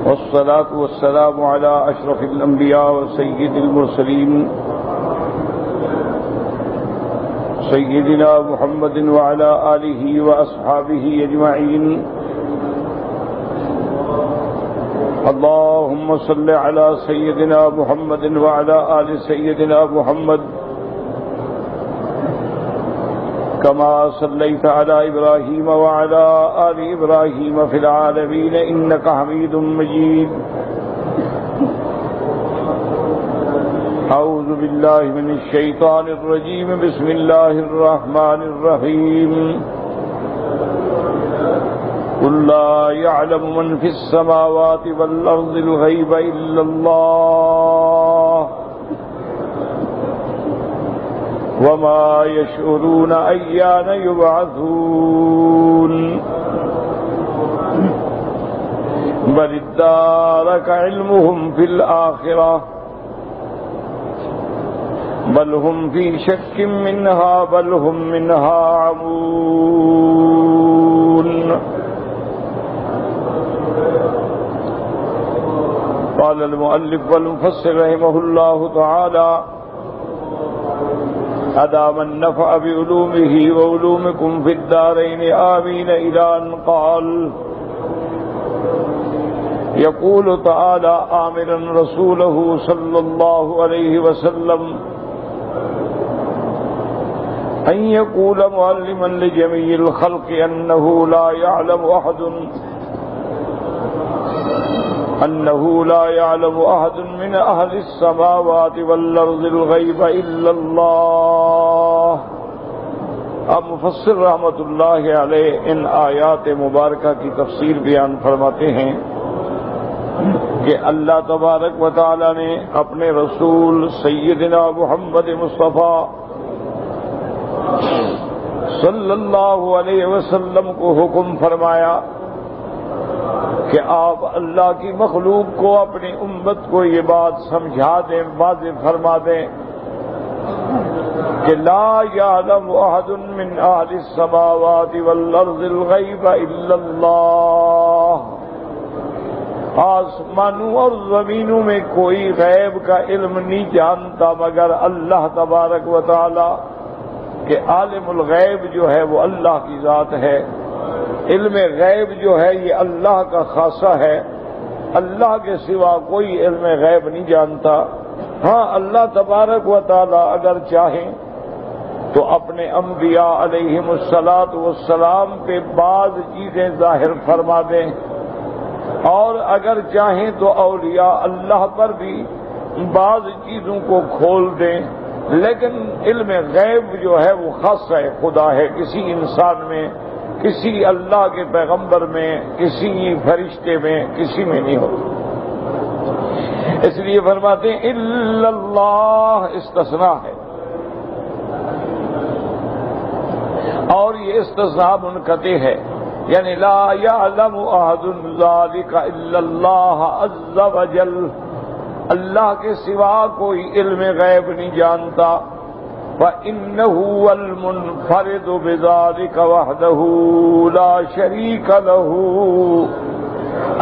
والصلاة والسلام على أشرف الأنبياء وسيد المرسلين سيدنا محمد وعلى آله وأصحابه أجمعين. اللهم صل على سيدنا محمد وعلى آل سيدنا محمد كما صليت على إبراهيم وعلى آل إبراهيم في العالمين إنك حميد مجيد. أعوذ بالله من الشيطان الرجيم. بسم الله الرحمن الرحيم. قل لا يعلم من في السماوات والأرض الغيب إلا الله وما يشعرون أيان يبعثون بل ادارك علمهم في الآخرة بل هم في شك منها بل هم منها عمون. قال المؤلف والمفسر رحمه الله تعالى: أدام النفع بعلومه وعلومكم في الدارين آمين. إلى أن قال: يقول تعالى آمرا رسوله صلى الله عليه وسلم أن يقول معلما لجميع الخلق أنه لا يعلم أحد من أهل السماوات والأرض الغيب إلا الله. اب مفسر رحمۃ اللہ علیہ ان آیات مبارکہ کی تفسیر بیان فرماتے ہیں کہ اللہ تبارک و تعالی نے اپنے رسول سیدنا محمد مصطفیٰ صلی اللہ علیہ وسلم کو حکم فرمایا کہ آپ اللہ کی مخلوق کو اپنی امت کو یہ بات سمجھا دیں، واضح فرما دیں کہ لا یعلم احد من اہل السماوات والارض الغیب الا اللہ. آسمانوں اور زمینوں میں کوئی غیب کا علم نہیں جانتا مگر اللہ تبارک و تعالی، کہ عالم الغیب جو ہے وہ اللہ کی ذات ہے. علم غیب جو ہے یہ اللہ کا خاصہ ہے، اللہ کے سوا کوئی علم غیب نہیں جانتا. ہاں اللہ تبارک و تعالی اگر چاہیں تو اپنے انبیاء علیہم الصلاۃ والسلام پہ بعض چیزیں ظاہر فرما دیں، اور اگر چاہیں تو اولیاء اللہ پر بھی بعض چیزوں کو کھول دیں. لیکن علم غیب جو ہے وہ خاصہ خدا ہے، کسی انسان میں، کسی اللہ کے پیغمبر میں، کسی فرشتے میں، کسی میں نہیں ہوتا. اس لیے فرماتے ہیں الا اللہ، استثناء ہے، اور یہ استثناء منقطع ہے، یعنی لا یعلم احد ذلک الا اللہ عز وجل. اللہ کے سوا کوئی علم غیب نہیں جانتا. وَإِنَّهُ الْمُنْفَرِدُ بِذَلِكَ وَحْدَهُ لَا شَرِيكَ لَهُ.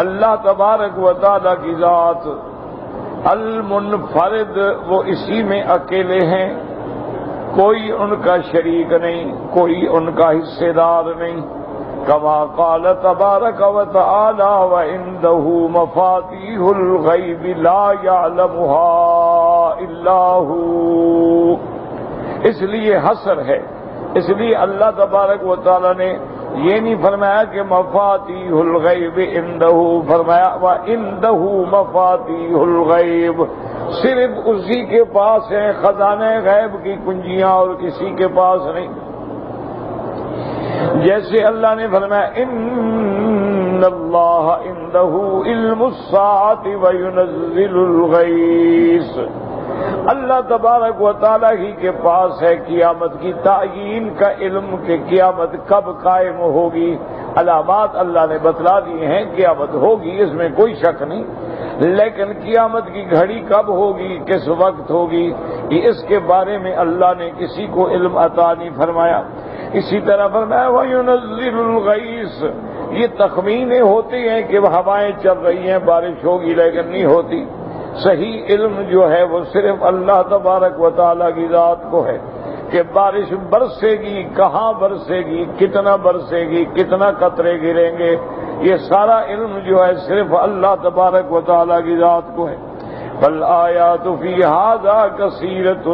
اللہ تبارک و تعالی کی ذات المنفرد، وہ اسی میں اکیلے ہیں، کوئی ان کا شریک نہیں، کوئی ان کا حصے دار نہیں. كما قال تبارك وتعالى وعنده مفاتيح الغيب لا يعلمها الا هو. اس لیے حصر ہے، اس لیے اللہ تبارک و تعالی نے یہ نہیں فرمایا کہ مفاتیح الغیب عنده، فرمایا وعنده مفاتیح الغیب. صرف اسی کے پاس ہیں خزانے غیب کی کنجیاں اور کسی کے پاس نہیں. جیسے اللہ نے فرمایا ان اللہ عنده علم الساعۃ وینزل الغیث. اللہ تبارک و تعالی ہی کے پاس ہے قیامت کی تعیین کا علم کہ قیامت کب قائم ہوگی. علامات اللہ نے بتلا دی ہیں، قیامت ہوگی، اس میں کوئی شک نہیں، لیکن قیامت کی گھڑی کب ہوگی، کس وقت ہوگی، اس کے بارے میں اللہ نے کسی کو علم عطا نہیں فرمایا. اسی طرح فرمایا وَيُنَزِّلُ الْغَيْثَ، یہ تخمینے ہوتے ہیں کہ ہوائیں چل رہی ہیں بارش ہوگی لیکن نہیں ہوتی. صحیح علم جو ہے وہ صرف اللہ تبارک و تعالیٰ کی ذات کو ہے کہ بارش برسے گی، کہاں برسے گی، کتنا برسے گی، کتنا قطرے گریں گے، یہ سارا علم جو ہے صرف اللہ تبارک و تعالیٰ کی ذات کو ہے. فالآیات فی ھذا کثیرۃ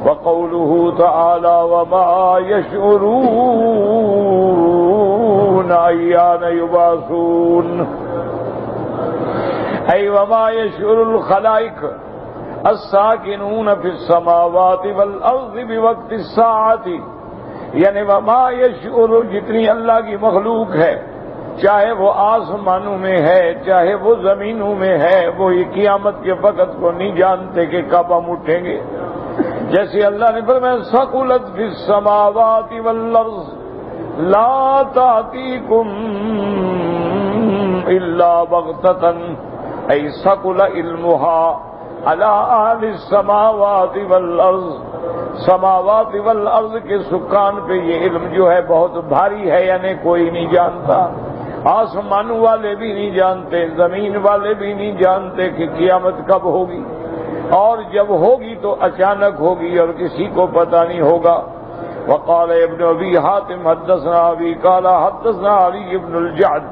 وقولہ تعالی وما یشعرون ایان یبعثون ای وما یشعر الخلائق الساکنون فی السماوات والارض بوقت الساعۃ، یعنی وما یشعر، جتنی اللہ کی مخلوق ہے، چاہے وہ آسمانوں میں ہے چاہے وہ زمینوں میں ہے، وہ یہ قیامت کے وقت کو نہیں جانتے کہ کب ہم اٹھیں گے. جیسے اللہ نے فرمایا ثقلت فی السماوات والارض لا تأتیکم الا بغتۃ، ای ثقل علمها علی اہل السماوات والارض، سماوات والارض کے سکان پہ یہ علم جو ہے بہت بھاری ہے، یعنی کوئی نہیں جانتا. آسمانوں والے بھی نہیں جانتے، زمین والے بھی نہیں جانتے کہ قیامت کب ہوگی، اور جب ہوگی تو اچانک ہوگی اور کسی کو پتہ نہیں ہوگا. وقال ابن ابی حاتم حدثنا ابی قال حدثنا علی بن الجعد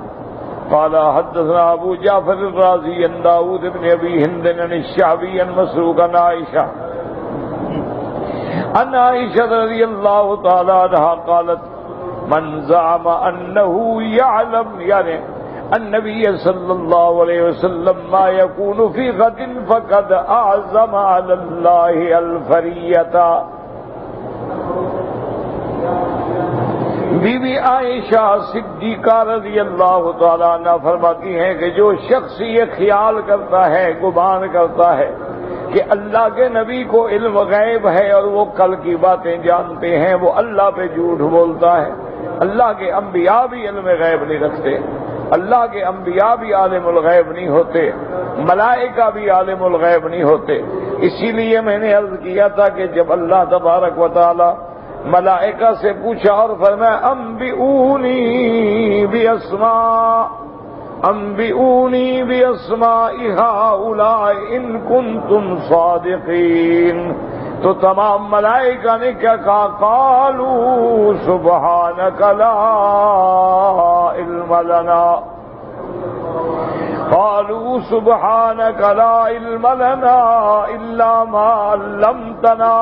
قال حدثنا ابو جعفر الرازی عن داؤد بن ابی ہند عن الشعبی عن مسروق عن عائشہ عن عائشہ رضی اللہ تعالی عنہا قالت من زعم انه يعلم، یعنی النبی صلی اللہ علیہ وسلم ما يكون في غد فقد اعظم على الله الفریۃ. بی بی عائشہ صدیقہ رضی اللہ تعالیٰ عنہ فرماتی ہیں کہ جو شخص یہ خیال کرتا ہے، گمان کرتا ہے کہ اللہ کے نبی کو علم غیب ہے اور وہ کل کی باتیں جانتے ہیں، وہ اللہ پہ جھوٹ بولتا ہے. اللہ کے انبیاء بھی علم غیب نہیں رکھتے، اللہ کے انبیاء بھی عالم الغیب نہیں ہوتے، ملائکہ بھی عالم الغیب نہیں ہوتے. اسی لیے میں نے عرض کیا تھا کہ جب اللہ تبارک و تعالی ملائکہ سے پوچھا اور فرمایا انبئونی باسماء ہؤلاء ان کنتم صادقین، تو تمام ملائکہ نے کیا کہا؟ قالوا سبحانک لا علم لنا، قالوا سبحانک لا علم لنا الا ما علمتنا.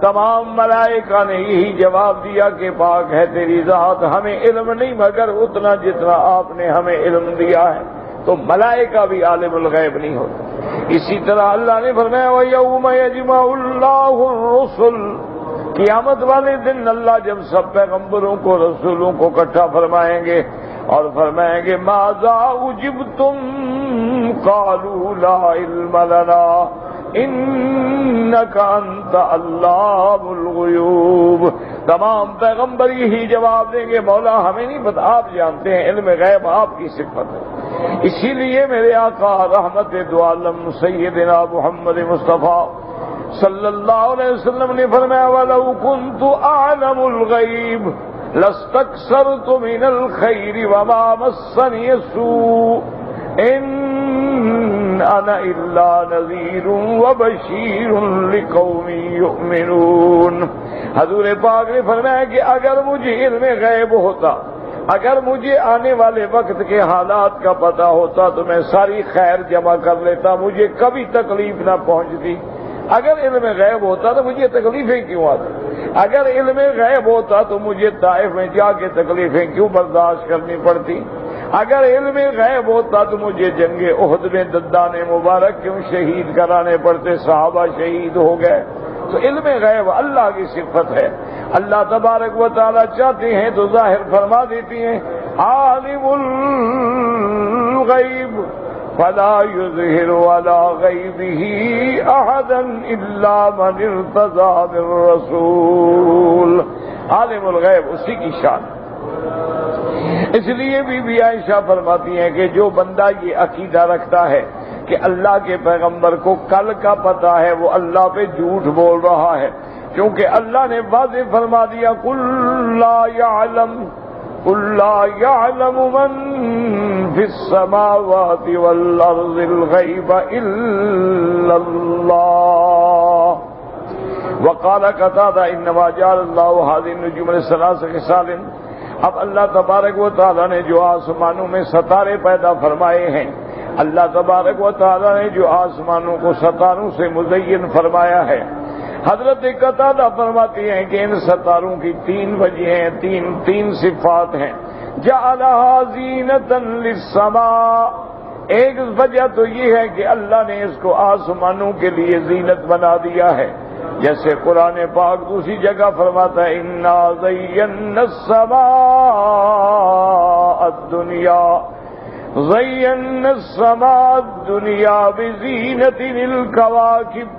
تمام ملائکہ نے یہی جواب دیا کہ پاک ہے تیری ذات، ہمیں علم نہیں مگر اتنا جتنا آپ نے ہمیں علم دیا ہے. تو ملائکہ بھی عالم الغیب نہیں ہوتے. اسی طرح اللہ نے فرمایا وَيَوْمَ يَجْمَعُ اللَّهُ الرُّسُلَ، قیامت والے دن اللہ جب سب پیغمبروں کو، رسولوں کو اکٹھا فرمائیں گے اور فرمائیں گے ماذا اجبتم قالوا لا علم لنا انک انت علام الغیوب. تمام پیغمبر یہی جواب دیں گے مولا ہمیں نہیں پتا، آپ جانتے ہیں، علم غیب آپ کی صفت ہے. اسی لیے میرے آقا رحمت دو عالم سیدنا محمد مصطفیٰ صلی اللہ علیہ وسلم نے فرمایا وَلَوْ كُنْتُ أَعْلَمُ الْغَيْبَ لَاسْتَكْثَرْتُ مِنَ الْخَيْرِ وَمَا مَسَّنِيَ السُّوءُ إِنْ أَنَا إِلَّا نَذِيرٌ وَبَشِيرٌ لِقَوْمٍ يُؤْمِنُونَ. حضور پاک نے فرمایا کہ اگر مجھے علم غیب ہوتا، اگر مجھے آنے والے وقت کے حالات کا پتہ ہوتا تو میں ساری خیر جمع کر لیتا، مجھے کبھی تکلیف نہ پہنچتی. اگر علم غیب ہوتا تو مجھے تکلیفیں کیوں آتی؟ اگر علم غیب ہوتا تو مجھے طائف میں جا کے تکلیفیں کیوں برداشت کرنی پڑتی؟ اگر علم غیب ہوتا تو مجھے جنگ احد میں ددان مبارک کیوں شہید کرانے پڑتے؟ صحابہ شہید ہو گئے. تو علم غیب اللہ کی صفت ہے. اللہ تبارک و تعالی چاہتے ہیں تو ظاہر فرما دیتی ہیں عالم الغیب فلا یظہر علی غیبہ احدا الا من ارتضی بالرسول. عالم الغیب اسی کی شان. اس لیے بی عائشہ فرماتی ہیں کہ جو بندہ یہ عقیدہ رکھتا ہے کہ اللہ کے پیغمبر کو کل کا پتہ ہے وہ اللہ پہ جھوٹ بول رہا ہے، کیونکہ اللہ نے واضح فرما دیا قل لا يعلم قل لا يعلم من في السماوات والأرض الغيب إلا الله وقال قتادہ انما جعل الله هذه النجوم لثلاث خصال. اب اللہ تبارک و تعالیٰ نے جو آسمانوں میں ستارے پیدا فرمائے ہیں، اللہ تبارک و تعالیٰ نے جو آسمانوں کو ستاروں سے مزین فرمایا ہے، حضرت قتادہ فرماتے ہیں کہ ان ستاروں کی تین وجہ ہیں، تین صفات ہیں. جعلها زینۃ للسماء، ایک وجہ تو یہ ہے کہ اللہ نے اس کو آسمانوں کے لیے زینت بنا دیا ہے، جیسے قرآن پاک دوسری جگہ فرماتا ہے انا زینا السماء الدنیا زینا السماء الدنیا بزینۃ الکواکب،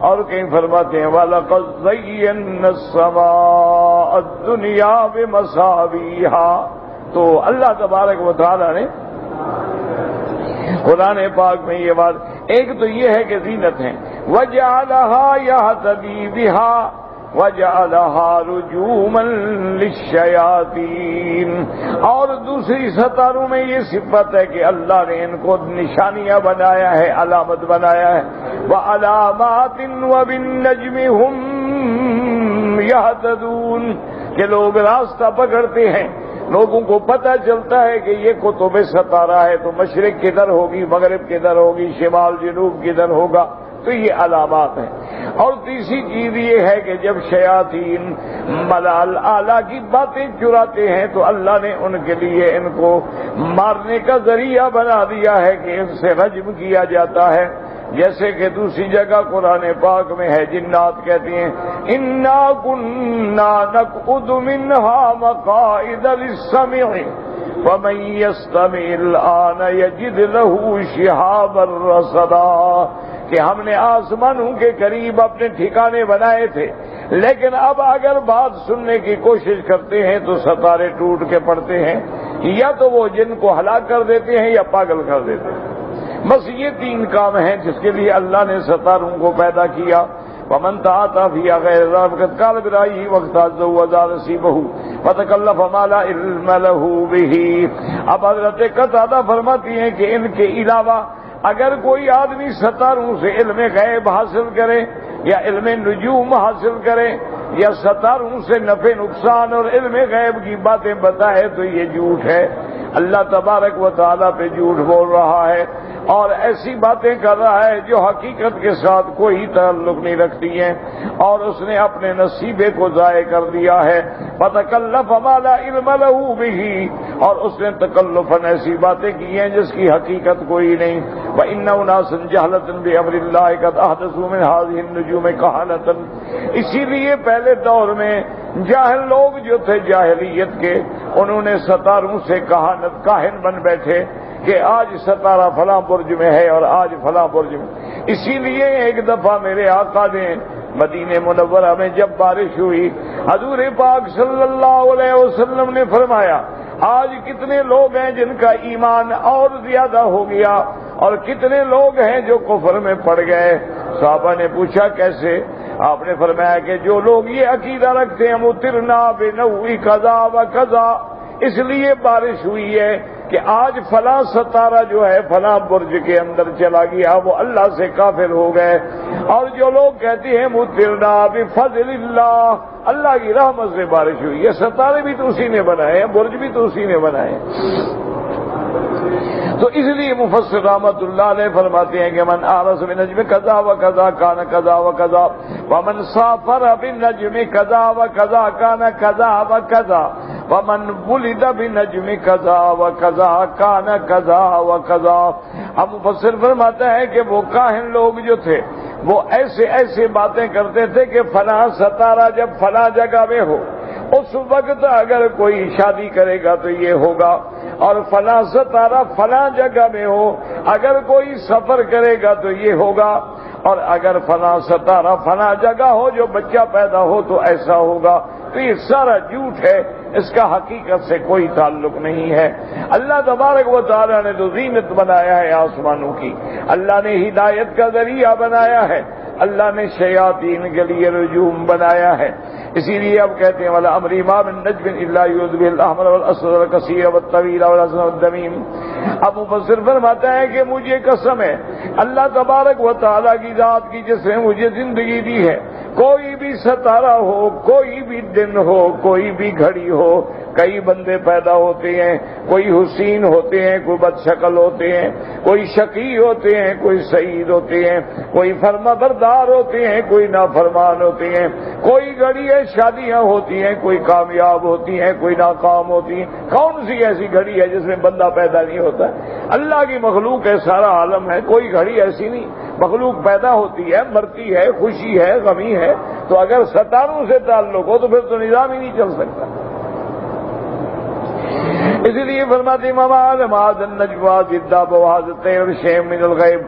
اور کہیں فرماتے ہیں وَلَقَدْ زَيَّنَّا السَّمَاءَ الدُّنْيَا بِمَصَابِيحَا. تو اللہ تبارک و تعالیٰ نے قرآن پاک میں یہ بات، ایک تو یہ ہے کہ زینت ہیں، وَجَعَلَهَا يَهْتَدِي بِهَا وَجَعَلَهَا رُجُومًا لِلشَّيَاطِينِ، اور دوسری ستاروں میں یہ صفت ہے کہ اللہ نے ان کو نشانیاں بنایا ہے، علامت بنایا ہے. وَعَلَامَاتٍ وَبِالنَّجْمِ هُمْ يَهْتَدُونَ، کہ لوگ راستہ پکڑتے ہیں، لوگوں کو پتہ چلتا ہے کہ یہ قطب ستارہ ہے تو مشرق کدھر ہوگی، مغرب کدھر ہوگی، شمال جنوب کدھر ہوگا، تو یہ علامات ہیں. اور تیسری چیز یہ ہے کہ جب شیاطین ملال اعلیٰ کی باتیں چراتے ہیں تو اللہ نے ان کے لیے ان کو مارنے کا ذریعہ بنا دیا ہے کہ ان سے رجم کیا جاتا ہے. جیسے کہ دوسری جگہ قرآن پاک میں ہے، جنات کہتی ہیں انا کنا نقعد منها مقاعد للسمع فمن يستمع الآن يجد له شهابا رصدا، کہ ہم نے آسمانوں کے قریب اپنے ٹھکانے بنائے تھے، لیکن اب اگر بات سننے کی کوشش کرتے ہیں تو ستارے ٹوٹ کے پڑتے ہیں، یا تو وہ جن کو ہلاک کر دیتے ہیں یا پاگل کر دیتے ہیں. بس یہ تین کام ہیں جس کے لیے اللہ نے ستاروں کو پیدا کیا. ومن تعاطى في غير ذلك قال برأيه واختزه وزاد نصيبه فتكلف ما لا علم له به. اب حضرت قتادہ فرماتی ہیں کہ ان کے علاوہ اگر کوئی آدمی ستاروں سے علم غیب حاصل کرے یا علم نجوم حاصل کرے یا ستاروں سے نفع نقصان اور علم غیب کی باتیں بتائے تو یہ جھوٹ ہے، اللہ تبارک و تعالیٰ پہ جھوٹ بول رہا ہے اور ایسی باتیں کر رہا ہے جو حقیقت کے ساتھ کوئی تعلق نہیں رکھتی ہیں، اور اس نے اپنے نصیبے کو ضائع کر دیا ہے. فَتَكَلَّفَ مَا لَا عِلْمَ لَهُ بِهِ، اور اس نے تکلفاً ایسی باتیں کی ہیں جس کی حقیقت کوئی نہیں. وَإِنَّ أُنَاسًا جَهْلَةً بِأَمْرِ اللَّهِ قَدْ أَحْدَثُوا مِنْ هَٰذِهِ النُّجُومِ كَهَانَةً. اسی لیے پہلے دور میں جاہل لوگ جو تھے جاہلیت کے، انہوں نے ستاروں سے کاہن بن بیٹھے کہ آج ستارہ فلاں برج میں ہے اور آج فلاں برج میں. اسی لیے ایک دفعہ میرے آقا نے مدینہ منورہ میں جب بارش ہوئی، حضور پاک صلی اللہ علیہ وسلم نے فرمایا آج کتنے لوگ ہیں جن کا ایمان اور زیادہ ہو گیا اور کتنے لوگ ہیں جو کفر میں پڑ گئے. صحابہ نے پوچھا کیسے؟ آپ نے فرمایا کہ جو لوگ یہ عقیدہ رکھتے ہیں مطرنا بنوء قضا و قضا، اس لیے بارش ہوئی ہے کہ آج فلاں ستارہ جو ہے فلاں برج کے اندر چلا گیا، وہ اللہ سے کافر ہو گئے. اور جو لوگ کہتے ہیں مطرنا بفضل اللہ، اللہ کی رحمت سے بارش ہوئی، یہ ستارے بھی تو اسی نے بنائے ہیں، برج بھی تو اسی نے بنائے ہیں. تو اس لیے مفسر رحمت اللہ علیہ فرماتے ہیں کہ من آرس بنجم قضا و قضا کان قضا و قضا ومن سافر بنجم قضا و قضا کان قضا و قضا ومن ولد بنجم قضا و قضا کان قضا و قضا. اب مفسر فرماتا ہے کہ وہ کاہن لوگ جو تھے وہ ایسے باتیں کرتے تھے کہ فلاں ستارہ جب فلاں جگہ میں ہو اس وقت اگر کوئی شادی کرے گا تو یہ ہوگا، اور فلاں ستارہ فلاں جگہ میں ہو اگر کوئی سفر کرے گا تو یہ ہوگا، اور اگر فلاں ستارہ فلاں جگہ ہو جو بچہ پیدا ہو تو ایسا ہوگا. تو یہ سارا جھوٹ ہے، اس کا حقیقت سے کوئی تعلق نہیں ہے. اللہ تبارک و تعالیٰ نے تو زینت بنایا ہے آسمانوں کی، اللہ نے ہدایت کا ذریعہ بنایا ہے، اللہ نے شیاطین کے لیے رجوم بنایا ہے. اسی لیے اب کہتے ہیں ولا امری ما من نجم الا یذبح الاحمر والاسود والکثیر والطویل والحسن والدمیم. اب مفسر فرماتا ہے کہ مجھے قسم ہے اللہ تبارک و تعالیٰ کی ذات کی جس نے مجھے زندگی دی ہے، کوئی بھی ستارہ ہو، کوئی بھی دن ہو، کوئی بھی گھڑی ہو، کئی بندے پیدا ہوتے ہیں، کوئی حسین ہوتے ہیں، کوئی بد شکل ہوتے ہیں، کوئی شقی ہوتے ہیں، کوئی سعید ہوتے ہیں، کوئی فرما بردار ہوتے ہیں، کوئی نافرمان ہوتے ہیں، کوئی گھڑی ہے شادیاں ہوتی ہیں، کوئی کامیاب ہوتی ہیں، کوئی ناکام ہوتی ہیں. کون سی ایسی گھڑی ہے جس میں بندہ پیدا نہیں ہوتا؟ اللہ کی مخلوق ہے، سارا عالم ہے، کوئی گھڑی ایسی نہیں. مخلوق پیدا ہوتی ہے، مرتی ہے، خوشی ہے، غمی ہے. تو اگر ستاروں سے تعلق ہو تو پھر تو نظام ہی نہیں چل سکتا. اسی لیے فرماتے امام اعظم النجوى الداب وحاظتين والشيء من الغیب.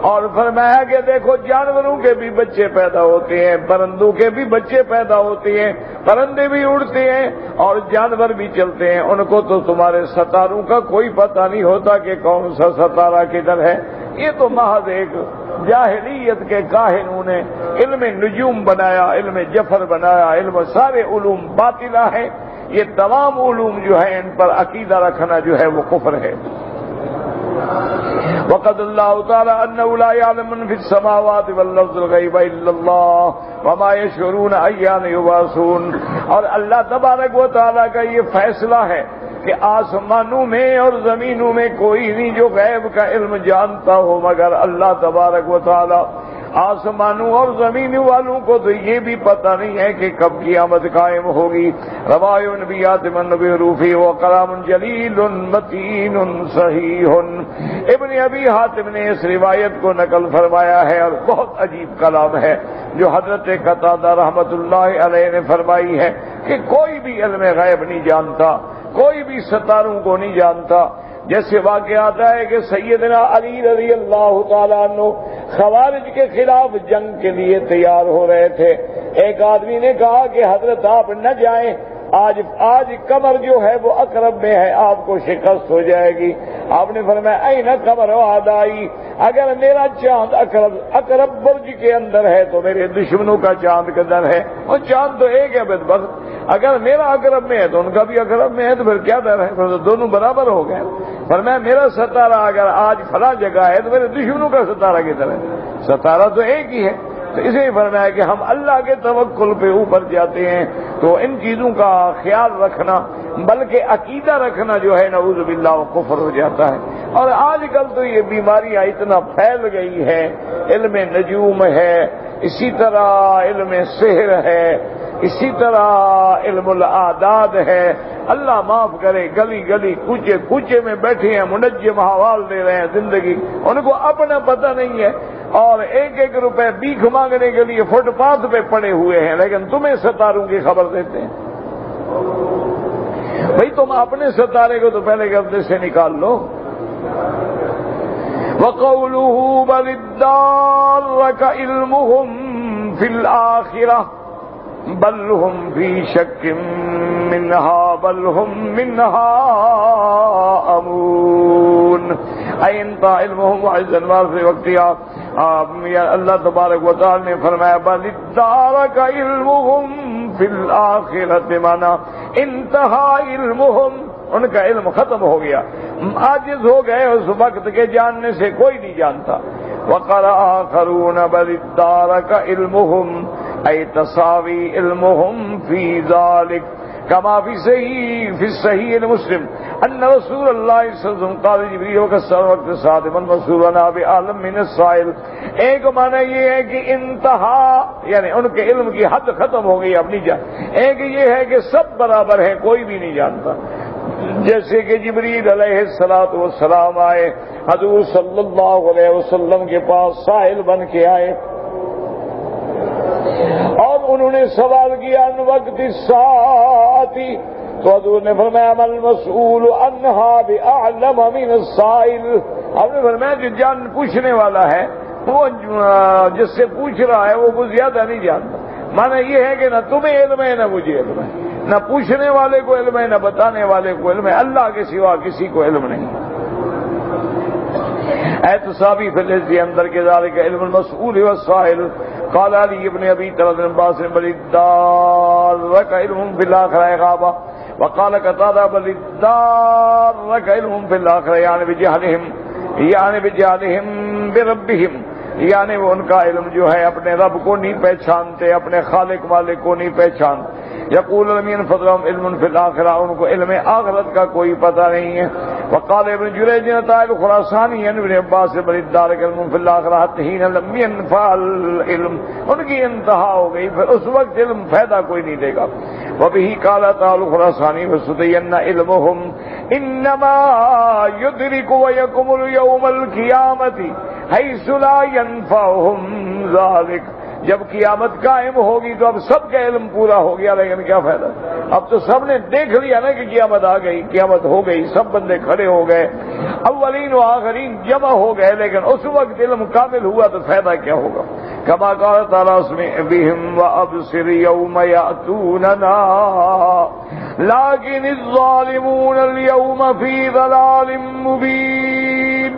اور فرمایا کہ دیکھو جانوروں کے بھی بچے پیدا ہوتے ہیں، پرندوں کے بھی بچے پیدا ہوتے ہیں، پرندے بھی اڑتے ہیں اور جانور بھی چلتے ہیں. ان کو تو تمہارے ستاروں کا کوئی پتہ نہیں ہوتا کہ کون سا ستارہ کدھر ہے. یہ تو محض ایک جاہلیت کے کاہنوں نے علم نجوم بنایا، علم جفر بنایا، علم سارے علوم باطلہ ہیں. یہ تمام علوم جو ہیں ان پر عقیدہ رکھنا جو ہے وہ کفر ہے. وقد اللہ تعالی انه لا يعلم من في السماوات والارض الغیب الا اللہ وما يشعرون ایان یبعثون. اور اللہ تبارک و تعالی کا یہ فیصلہ ہے کہ آسمانوں میں اور زمینوں میں کوئی نہیں جو غیب کا علم جانتا ہو مگر اللہ تبارک و تعالی. آسمانوں اور زمینوں والوں کو تو یہ بھی پتہ نہیں ہے کہ کب قیامت قائم ہوگی. روایہ نبیات من نبی روفی و کلام جلیل متین صحیح. ابن ابی حاتم نے اس روایت کو نقل فرمایا ہے اور بہت عجیب کلام ہے جو حضرت قتادہ رحمت اللہ علیہ نے فرمائی ہے کہ کوئی بھی علم غیب نہیں جانتا، کوئی بھی ستاروں کو نہیں جانتا. جیسے واقعہ آتا ہے کہ سیدنا علی رضی اللہ تعالیٰ عنہ خوارج کے خلاف جنگ کے لیے تیار ہو رہے تھے. ایک آدمی نے کہا کہ حضرت آپ نہ جائیں، آج قمر جو ہے وہ اقرب میں ہے، آپ کو شکست ہو جائے گی. آپ نے فرمایا این قمر آدائی، اگر میرا چاند اقرب برج کے اندر ہے تو میرے دشمنوں کا چاند کدھر ہے؟ اور چاند تو ایک ہے بدبخت. اگر میرا اقرب میں ہے تو ان کا بھی اقرب میں ہے، تو پھر کیا ڈر ہے؟ پھر تو دونوں برابر ہو گئے. فرمایا میرا ستارہ اگر آج فلاں جگہ ہے تو میرے دشمنوں کا ستارہ کدھر ہے؟ ستارہ تو ایک ہی ہے. تو اسے ہی فرمایا کہ ہم اللہ کے توکل پہ اوپر جاتے ہیں تو ان چیزوں کا خیال رکھنا بلکہ عقیدہ رکھنا جو ہے نعوذ باللہ وہ کفر ہو جاتا ہے. اور آج کل تو یہ بیماریاں اتنا پھیل گئی ہیں، علم نجوم ہے، اسی طرح علم سحر ہے، اسی طرح علم الاعداد ہے. اللہ معاف کرے، گلی گلی کوچے کوچے میں بیٹھے ہیں، منجم حوال دے رہے ہیں زندگی، ان کو اپنا پتہ نہیں ہے اور ایک ایک روپے بھیک مانگنے کے لیے فٹ پاتھ پہ پڑے ہوئے ہیں، لیکن تمہیں ستاروں کی خبر دیتے ہیں. بھئی تم اپنے ستارے کو تو پہلے گردے سے نکال لو. وَقَوْلُهُ بَلِ ادَّارَكَ عِلْمُهُمْ فِي الْآخِرَةِ بَلْ هُمْ فِي شَكٍّ مِّنْهَا بَلْ هُمْ مِنْهَا أَمُونَ. اَيْنْتَا عِلْمُهُمْ وَعِزًّا وَعِزًّا وَقْتِيَا. اللہ تبارک و تعالی نے فرمایا بَلِ ادَّارَكَ عِلْمُهُمْ فِي الْآخِرَةِ مانا انتہا علمهم، ان کا علم ختم ہو گیا، عاجز ہو گئے اس وقت کے جاننے سے کوئی نہیں جانتا. وَقَالَ آخَرُونَ بَلِ ادَّارَكَ عِلْمُهُمْ أَيْ تَسَاوِي عِلْمُهُمْ فِي ذَلِكَ كما في الصحيح مسلم ان رسول اللہ صلی اللہ علیہ وسلم قال جبریل وکسر وقت صادما رسولنا بعالم من السائل. ایک معنی یہ ہے کہ انتہا یعنی ان کے علم کی حد ختم ہو گئی اپنی جان. ایک یہ ہے کہ سب برابر ہیں، کوئی بھی نہیں جانتا. جیسے کہ جبریل علیہ السلام آئے حضور صلی اللہ علیہ وسلم کے پاس سائل بن کے آئے اور انہوں نے سوال کیا ان وقت الساعتی، تو حضور نے فرمایا مل مسئول عنہا بأعلم من السائل. آپ نے فرمایا جو جان پوچھنے والا ہے وہ جس سے پوچھ رہا ہے وہ کچھ زیادہ نہیں جانتا. معنی یہ ہے کہ نہ تمہیں علم ہے نہ مجھے علم ہے، نہ پوچھنے والے کو علم ہے نہ بتانے والے کو علم ہے. اللہ کے سوا کسی کو علم نہیں. احتسابی فی العز اندر کے ذالک علم المسئول والسائل قال علی ابن ابی طلحہ عباس بل الدار علم فی الاخرہ غابہ وقال قتادہ بل الدار علم فی الاخرہ یعنی بجہلہم بربہم، یعنی وہ ان کا علم جو ہے اپنے رب کو نہیں پہچانتے، اپنے خالق مالک کو نہیں پہچانتے۔ یقول لم ينفذ لهم علم فی الاخرہ، ان کو علم آخرت کا کوئی پتہ نہیں ہے۔ وقال ابن جریج طائل خراسانی ابن عباس بل الدار علم فی الاخرہ حین لم ينفع العلم، ان کی انتہا ہو گئی، پھر اس وقت علم فائدہ کوئی نہیں دے گا۔ وبه قال طائل خراسانی وستین علمهم انما يدرك ويكمل يوم القیامت حیث لا ينفعهم ذلك، جب قیامت قائم ہوگی تو اب سب کا علم پورا ہو گیا، لیکن کیا فائدہ؟ اب تو سب نے دیکھ لیا نا کہ قیامت آ گئی، قیامت ہو گئی، سب بندے کھڑے ہو گئے، اولین و آخرین جمع ہو گئے، لیکن اس وقت علم کامل ہوا تو فائدہ کیا ہوگا؟ کما قال تعالی اسمع بهم وابصر یوم یاتوننا لیکن الظالمون اليوم فی ضلال مبین۔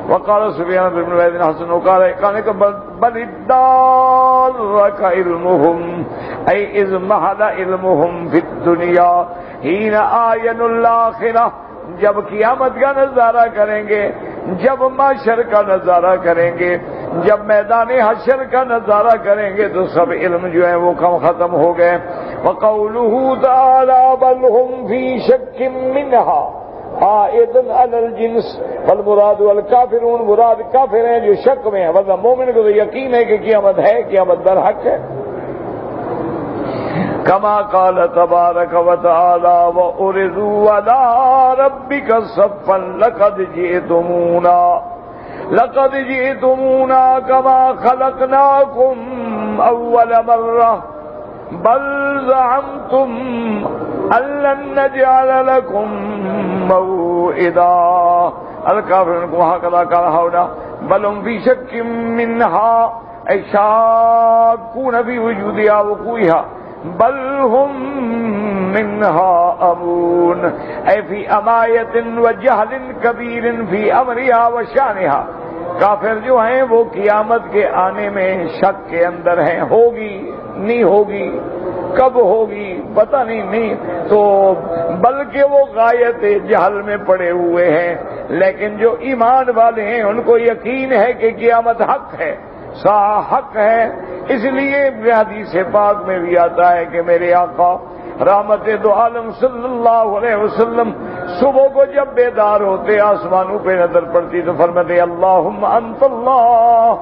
وقال سفیان بن عبید حسن وقال کانک بل الدار علمهم ای اذ محل علمهم فی الدنیا حین آین الاخرہ، جب قیامت کا نظارہ کریں گے، جب محشر کا نظارہ کریں گے، جب میدان حشر کا نظارہ کریں گے تو سب علم جو ہے وہ کم ختم ہو گئے۔ وقوله تعالی بل هم فی شک منها عائد علی الجنس، والمراد والکافرون، مراد کافر ہیں جو شک میں ہیں، ورنہ مومن کو تو یقین ہے کہ قیامت ہے، قیامت برحق ہے۔ کما قال تبارک وتعالی وعرضوا علی ربک صفا لقد جئتمونا کما خلقناکم اول مرہ بل زعمتم ان لن نجعل لكم موعدا الکافرون وهكذا قال هؤلاء بل هم في شك منها أي شاكون في وجودها وقوعها بل هم منها امون أي في أماية وجهل كبير في أمرها وشأنها۔ کافر جو ہیں وہ قیامت کے آنے میں شک کے اندر ہیں، ہوگی نہیں ہوگی، کب ہوگی پتہ نہیں تو بلکہ وہ غایت جہل میں پڑے ہوئے ہیں۔ لیکن جو ایمان والے ہیں ان کو یقین ہے کہ قیامت حق ہے، حق ہے۔ اس لیے حدیث پاک میں بھی آتا ہے کہ میرے آقا رحمت دو عالم صلی اللہ علیہ وسلم صبح کو جب بیدار ہوتے آسمانوں پہ نظر پڑتی تو فرماتے اللہم انت اللہ،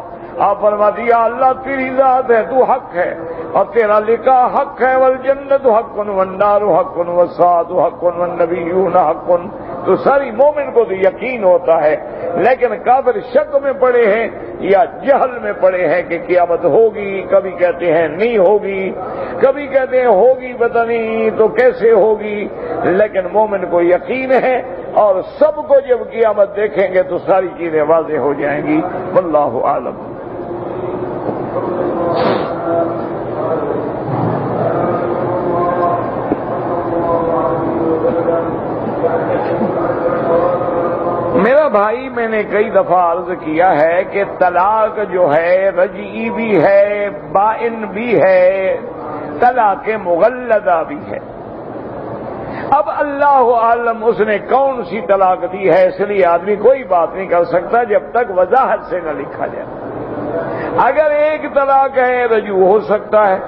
آپ فرماتی یا اللہ تیری ذات ہے، تو حق ہے اور تیرا لکھا حق ہے، والجنت حق والنار حق والساعۃ حق والنبیون حق، تو ساری مومن کو تو یقین ہوتا ہے۔ لیکن کافر شک میں پڑے ہیں یا جہل میں پڑے ہیں کہ قیامت ہوگی، کبھی کہتے ہیں نہیں ہوگی، کبھی کہتے ہیں ہوگی پتہ نہیں تو کیسے ہوگی، لیکن مومن کو یقین ہے اور سب کو جب قیامت دیکھیں گے تو ساری چیزیں واضح ہو جائیں گی۔ واللہ اعلم۔ میرا بھائی میں نے کئی دفعہ عرض کیا ہے کہ طلاق جو ہے رجعی بھی ہے، بائن بھی ہے، طلاق مغلظہ بھی ہے۔ اب اللہ عالم اس نے کون سی طلاق دی ہے، اس لیے آدمی کوئی بات نہیں کر سکتا جب تک وضاحت سے نہ لکھا جائے۔ اگر ایک طلاق ہے رجوع ہو سکتا ہے،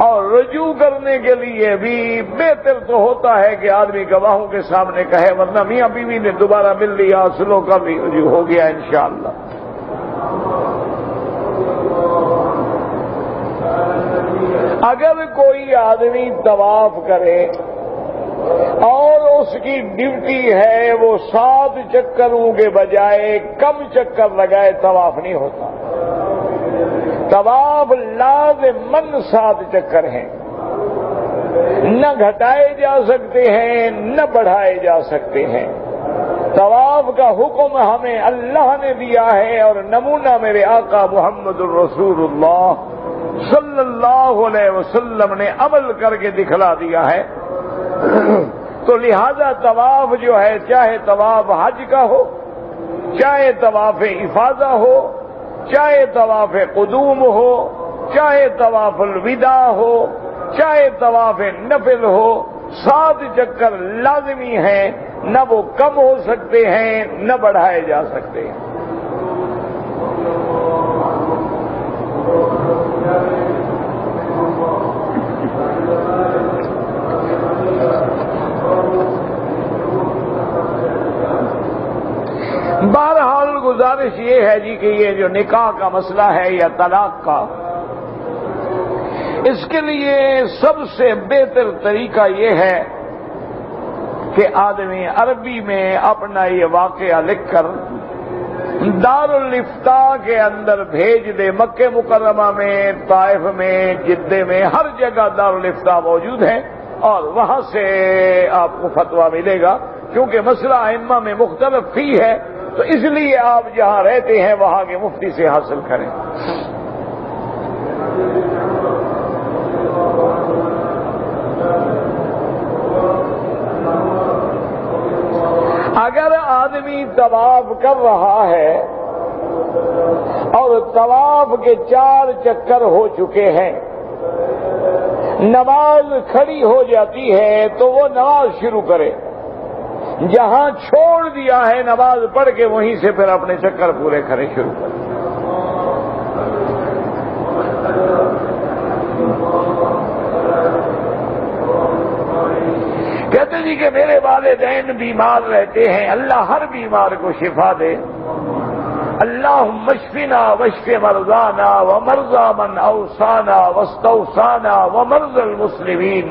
اور رجوع کرنے کے لیے بھی بہتر تو ہوتا ہے کہ آدمی گواہوں کے سامنے کہے، ورنہ میاں بیوی نے دوبارہ مل لیا، سلو کر لی، رجوع ہو گیا انشاءاللہ۔ اگر کوئی آدمی طواف کرے اور اس کی ڈیوٹی ہے وہ 7 چکروں کے بجائے کم چکر لگائے، طواف نہیں ہوتا۔ طواف لازماً 7 چکر ہیں، نہ گھٹائے جا سکتے ہیں نہ بڑھائے جا سکتے ہیں۔ طواف کا حکم ہمیں اللہ نے دیا ہے اور نمونہ میرے آقا محمد الرسول اللہ صلی اللہ علیہ وسلم نے عمل کر کے دکھلا دیا ہے۔ تو لہذا طواف جو ہے، چاہے طواف حج کا ہو، چاہے طواف افاضہ ہو، چاہے طواف قدوم ہو، چاہے طواف الوداع ہو، چاہے طواف نفل ہو، 7 چکر لازمی ہیں، نہ وہ کم ہو سکتے ہیں نہ بڑھائے جا سکتے ہیں۔ بہرحال گزارش یہ ہے جی کہ یہ جو نکاح کا مسئلہ ہے یا طلاق کا، اس کے لیے سب سے بہتر طریقہ یہ ہے کہ آدمی عربی میں اپنا یہ واقعہ لکھ کر دارالافتاء کے اندر بھیج دے۔ مکہ مکرمہ میں، طائف میں، جدہ میں، ہر جگہ دارالافتاء موجود ہے اور وہاں سے آپ کو فتویٰ ملے گا، کیونکہ مسئلہ ائمہ میں مختلف فی ہے، تو اس لیے آپ جہاں رہتے ہیں وہاں کے مفتی سے حاصل کریں۔ اگر آدمی طواف کر رہا ہے اور طواف کے 4 چکر ہو چکے ہیں، نماز کھڑی ہو جاتی ہے تو وہ نماز شروع کرے، جہاں چھوڑ دیا ہے نماز پڑھ کے وہیں سے پھر اپنے چکر پورے کرے، شروع کرے۔ کہتے جی کہ میرے والدین بیمار رہتے ہیں، اللہ ہر بیمار کو شفا دے۔ اللہم اشفنا واشف مرضانا ومرضى من اوصانا واستوصانا ومرضى المسلمین۔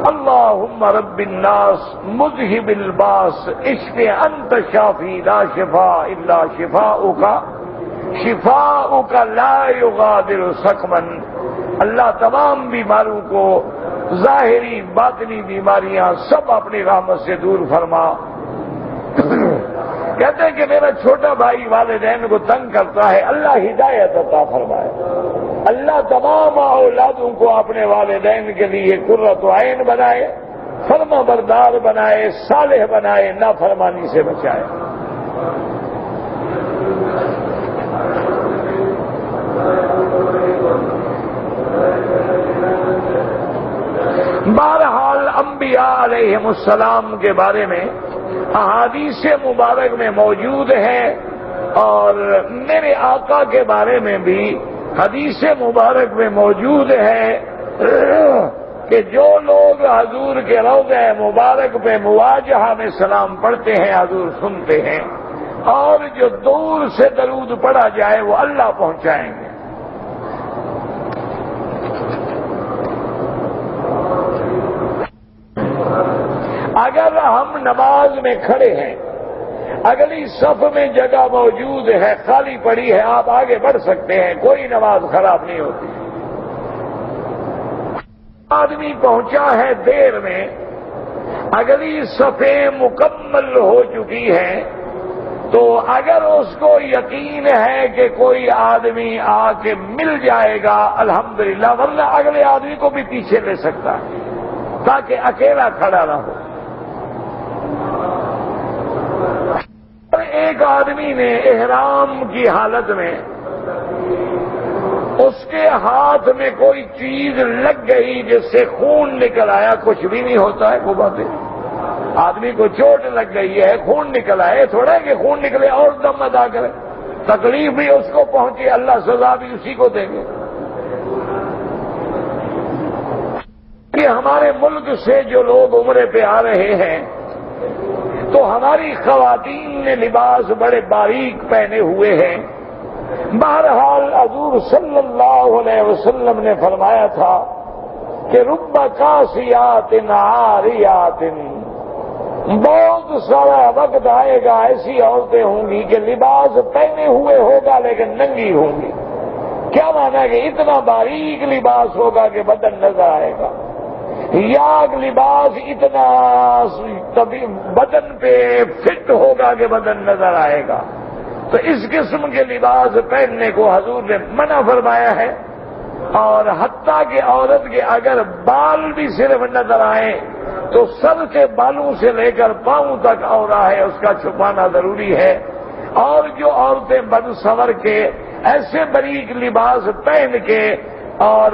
اللہم رب الناس مذہب الباس اشف انت شافی لا شفاء الا شفاؤک شفاؤک لا یغادر سقما۔ اللہ تمام بیماروں کو، ظاہری باطنی بیماریاں سب اپنی رحمت سے دور فرما۔ کہتے ہیں کہ میرا چھوٹا بھائی والدین کو تنگ کرتا ہے، اللہ ہدایت عطا فرمائے۔ اللہ تمام اولادوں کو اپنے والدین کے لیے قرۃ عین بنائے، فرما بردار بنائے، صالح بنائے، نافرمانی سے بچائے۔ بہرحال انبیاء علیہم السلام کے بارے میں احادیث مبارک میں موجود ہے، اور میرے آقا کے بارے میں بھی حدیث مبارک میں موجود ہے کہ جو لوگ حضور کے روضہ مبارک پہ مواجہہ میں سلام پڑھتے ہیں حضور سنتے ہیں، اور جو دور سے درود پڑھا جائے وہ اللہ پہنچائیں گے۔ اگر ہم نماز میں کھڑے ہیں، اگلی صف میں جگہ موجود ہے، خالی پڑی ہے، آپ آگے بڑھ سکتے ہیں، کوئی نماز خراب نہیں ہوتی۔ آدمی پہنچا ہے دیر میں، اگلی صفیں مکمل ہو چکی ہیں، تو اگر اس کو یقین ہے کہ کوئی آدمی آ کے مل جائے گا الحمدللہ، ورنہ اگلے آدمی کو بھی پیچھے لے سکتا ہے تاکہ اکیلا کھڑا نہ ہو۔ ایک آدمی نے احرام کی حالت میں اس کے ہاتھ میں کوئی چیز لگ گئی جس سے خون نکل آیا، کچھ بھی نہیں ہوتا ہے وہ باتیں، آدمی کو چوٹ لگ گئی ہے، خون نکل آئے، تھوڑا ہے کہ خون نکلے اور دم ادا کرے، تکلیف بھی اس کو پہنچی، اللہ سزا بھی اسی کو دیں گے۔ کہ ہمارے ملک سے جو لوگ عمرے پہ آ رہے ہیں تو ہماری خواتین نے لباس بڑے باریک پہنے ہوئے ہیں۔ بہرحال حضور صلی اللہ علیہ وسلم نے فرمایا تھا کہ رب کاسیات عاریات، بہت سارا وقت آئے گا ایسی عورتیں ہوں گی کہ لباس پہنے ہوئے ہوگا لیکن ننگی ہوں گی۔ کیا مانا کہ اتنا باریک لباس ہوگا کہ بدن نظر آئے گا، یا لباس اتنا بدن پہ فٹ ہوگا کہ بدن نظر آئے گا۔ تو اس قسم کے لباس پہننے کو حضور نے منع فرمایا ہے، اور حتیٰ کہ عورت کے اگر بال بھی صرف نظر آئیں تو سر کے بالوں سے لے کر پاؤں تک عورت ہے اس کا چھپانا ضروری ہے، اور جو عورتیں بدسور کے ایسے باریک لباس پہن کے اور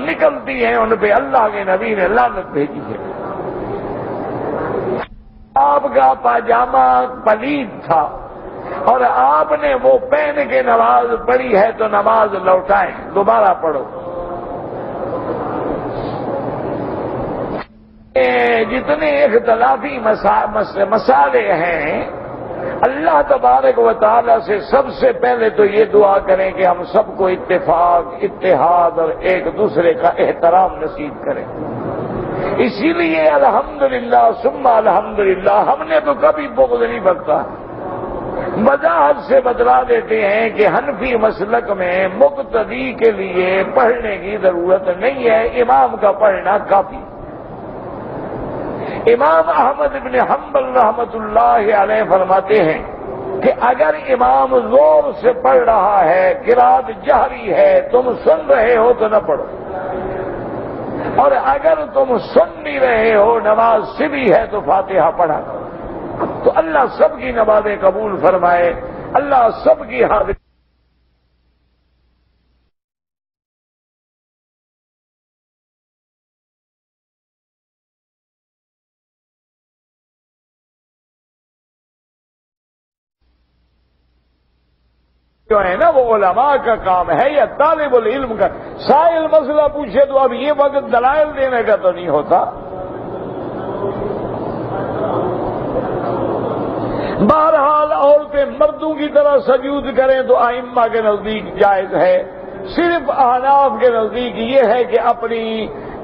نکلتی ہیں، ان پہ اللہ کے نبی نے لعنت بھیجی ہے۔ آپ کا پاجامہ پلید تھا اور آپ نے وہ پہن کے نماز پڑھی ہے تو نماز لوٹائیں، دوبارہ پڑھو۔ جتنے اختلافی مسائل ہیں، اللہ تبارک و تعالی سے سب سے پہلے تو یہ دعا کریں کہ ہم سب کو اتفاق، اتحاد اور ایک دوسرے کا احترام نصیب کریں۔ اسی لیے الحمدللہ ثم الحمدللہ ہم نے تو کبھی بغض نہیں برتا۔ وضاحت سے بتلا دیتے ہیں کہ حنفی مسلک میں مقتدی کے لیے پڑھنے کی ضرورت نہیں ہے، امام کا پڑھنا کافی۔ امام احمد بن حنبل رحمت اللہ علیہ فرماتے ہیں کہ اگر امام زور سے پڑھ رہا ہے، قرات جہری ہے، تم سن رہے ہو تو نہ پڑھو، اور اگر تم سن نہیں رہے ہو، نماز سری ہے تو فاتحہ پڑھا کرو۔ تو اللہ سب کی نمازیں قبول فرمائے، اللہ سب کی حاضری جو ہے نا وہ علماء کا کام ہے یا طالب العلم کا۔ سائل مسئلہ پوچھے تو اب یہ وقت دلائل دینے کا تو نہیں ہوتا۔ بہرحال عورتیں مردوں کی طرح سجود کریں تو ائمہ کے نزدیک جائز ہے، صرف احناف کے نزدیک یہ ہے کہ اپنی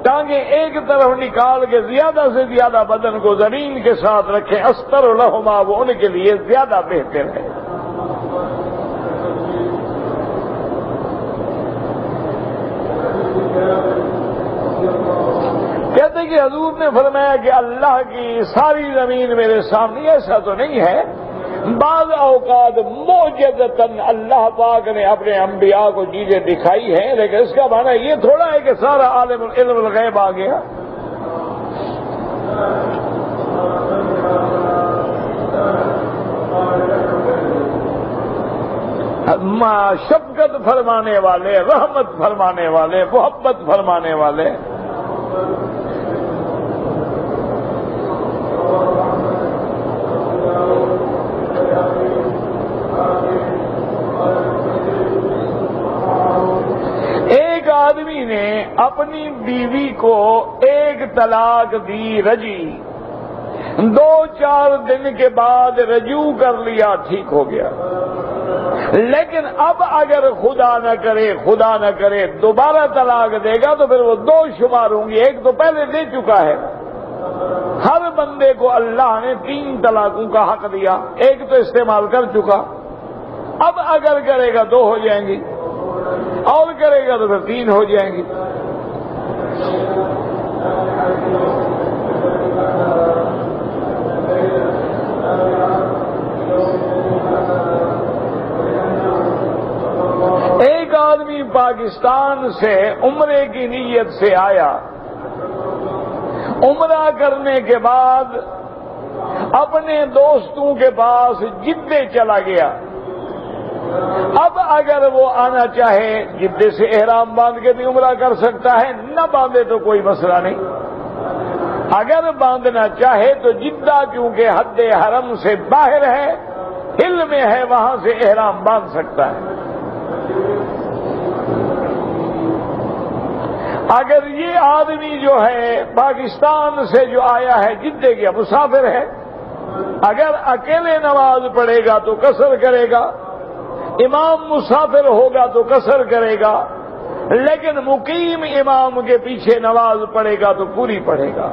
ٹانگیں ایک طرف نکال کے زیادہ سے زیادہ بدن کو زمین کے ساتھ رکھیں، استر لہما، وہ ان کے لیے زیادہ بہتر ہے۔ کہتے کہ حضور نے فرمایا کہ اللہ کی ساری زمین میرے سامنے، ایسا تو نہیں ہے، بعض اوقات معجزتاً اللہ پاک نے اپنے انبیاء کو چیزیں دکھائی ہیں، لیکن اس کا معنی یہ تھوڑا ہے کہ سارا عالم علم الغیب آ گیا۔ شفقت فرمانے والے، رحمت فرمانے والے، محبت فرمانے والے، ایک آدمی نے اپنی بیوی کو ایک طلاق دی، رجی، 2-4 دن کے بعد رجوع کر لیا، ٹھیک ہو گیا، لیکن اب اگر خدا نہ کرے دوبارہ طلاق دے گا تو پھر وہ 2 شمار ہوں گی، ایک تو پہلے دے چکا ہے۔ ہر بندے کو اللہ نے 3 طلاقوں کا حق دیا، ایک تو استعمال کر چکا، اب اگر کرے گا 2 ہو جائیں گی، اور کرے گا تو پھر 3 ہو جائیں گی۔ ایک آدمی پاکستان سے عمرے کی نیت سے آیا، عمرہ کرنے کے بعد اپنے دوستوں کے پاس جدے چلا گیا۔ اب اگر وہ آنا چاہے جدے سے احرام باندھ کے بھی عمرہ کر سکتا ہے، نہ باندھے تو کوئی مسئلہ نہیں۔ اگر باندھنا چاہے تو جدہ کیونکہ حد حرم سے باہر ہے، ہل میں ہے، وہاں سے احرام باندھ سکتا ہے۔ اگر یہ آدمی جو ہے پاکستان سے جو آیا ہے، جدے کا مسافر ہے، اگر اکیلے نماز پڑھے گا تو قصر کرے گا، امام مسافر ہوگا تو قصر کرے گا، لیکن مقیم امام کے پیچھے نماز پڑھے گا تو پوری پڑھے گا۔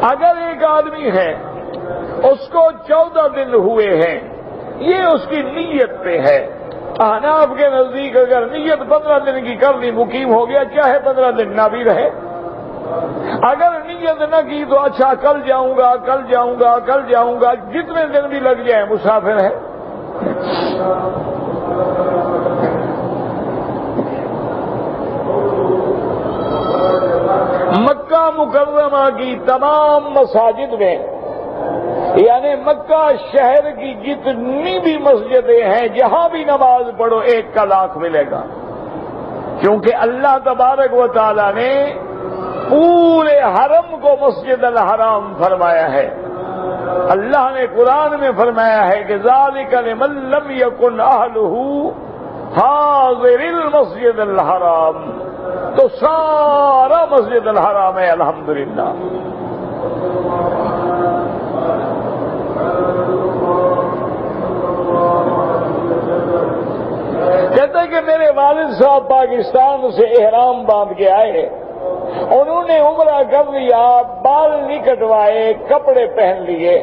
اگر ایک آدمی ہے اس کو 14 دن ہوئے ہیں، یہ اس کی نیت پہ ہے۔ احناف کے نزدیک اگر نیت 15 دن کی کر لی، مقیم ہو گیا، چاہے 15 دن نہ بھی رہے۔ اگر نیت نہ کی تو اچھا کل جاؤں گا، جتنے دن بھی لگ جائیں مسافر ہے۔ کی تمام مساجد میں، یعنی مکہ شہر کی جتنی بھی مسجدیں ہیں جہاں بھی نماز پڑھو 1 کا لاکھ ملے گا، کیونکہ اللہ تبارک و تعالی نے پورے حرم کو مسجد الحرام فرمایا ہے۔ اللہ نے قرآن میں فرمایا ہے کہ ذالک لمن لم یکن اہلہ حاضر المسجد الحرام، تو سارا مسجد الحرام ہے الحمدللہ۔ کہتے ہیں کہ میرے والد صاحب پاکستان سے احرام باندھ کے آئے، انہوں نے عمرہ کر لیا، بال نہیں کٹوائے، کپڑے پہن لیے۔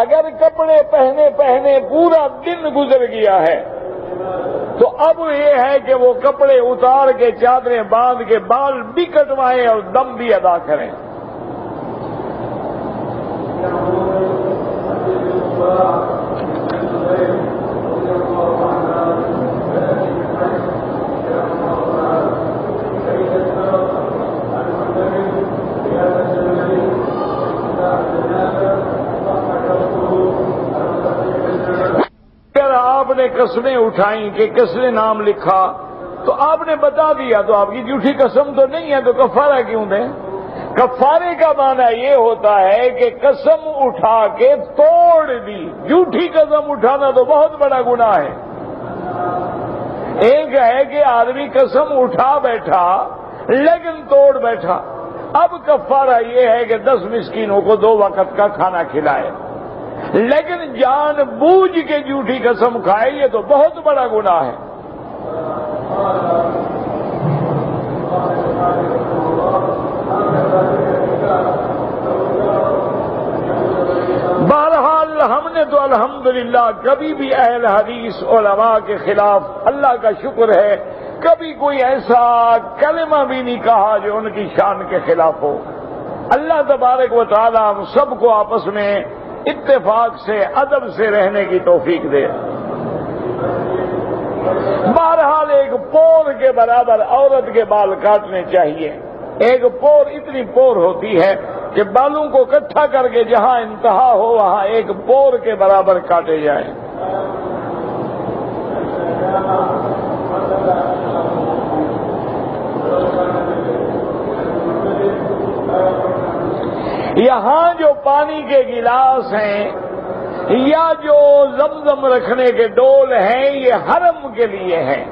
اگر کپڑے پہنے پورا دن گزر گیا ہے تو اب یہ ہے کہ وہ کپڑے اتار کے چادریں باندھ کے بال بھی کٹوائیں اور دم بھی ادا کریں۔ آپ نے قسمیں اٹھائیں کہ کس نے نام لکھا تو آپ نے بتا دیا تو آپ کی جھوٹی قسم تو نہیں ہے، تو کفارہ کیوں دیں؟ کفارے کا معنی یہ ہوتا ہے کہ قسم اٹھا کے توڑ دی۔ جھوٹی قسم اٹھانا تو بہت بڑا گناہ ہے۔ ایک ہے کہ آدمی قسم اٹھا بیٹھا لیکن توڑ بیٹھا، اب کفارہ یہ ہے کہ 10 مسکینوں کو 2 وقت کا کھانا کھلائے، لیکن جان بوجھ کے جھوٹی قسم کھائے یہ تو بہت بڑا گناہ ہے۔ بہرحال ہم نے تو الحمدللہ کبھی بھی اہل حدیث علماء کے خلاف، اللہ کا شکر ہے، کبھی کوئی ایسا کلمہ بھی نہیں کہا جو ان کی شان کے خلاف ہو۔ اللہ تبارک و تعالی ہم سب کو آپس میں اتفاق سے ادب سے رہنے کی توفیق دے۔ بہرحال ایک پور کے برابر عورت کے بال کاٹنے چاہیے۔ ایک پور اتنی پور ہوتی ہے کہ بالوں کو اکٹھا کر کے جہاں انتہا ہو وہاں ایک پور کے برابر کاٹے جائیں۔ یہاں جو پانی کے گلاس ہیں یا جو زمزم رکھنے کے ڈول ہیں یہ حرم کے لیے ہیں،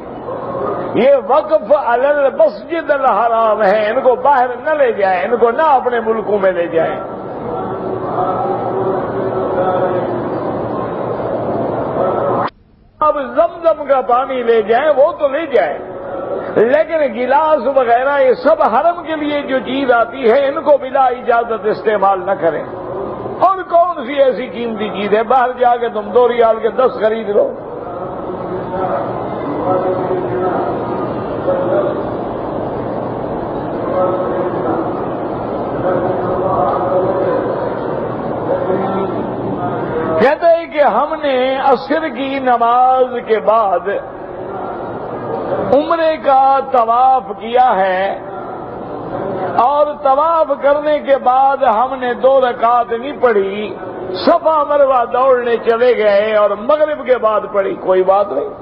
یہ وقف علی المسجد الحرام ہے، ان کو باہر نہ لے جائیں، ان کو نہ اپنے ملکوں میں لے جائیں۔ اب زمزم کا پانی لے جائیں وہ تو لے جائیں، لیکن گلاس وغیرہ یہ سب حرم کے لیے جو چیز آتی ہے ان کو بلا اجازت استعمال نہ کریں۔ اور کون سی ایسی قیمتی چیز ہے باہر جا کے تم 2 ریال کے 10 خرید لو؟ کہتے ہیں کہ ہم نے عصر کی نماز کے بعد عمرے کا طواف کیا ہے، اور طواف کرنے کے بعد ہم نے 2 رکعت نہیں پڑھی، صفا مروہ دوڑنے چلے گئے اور مغرب کے بعد پڑھی، کوئی بات نہیں۔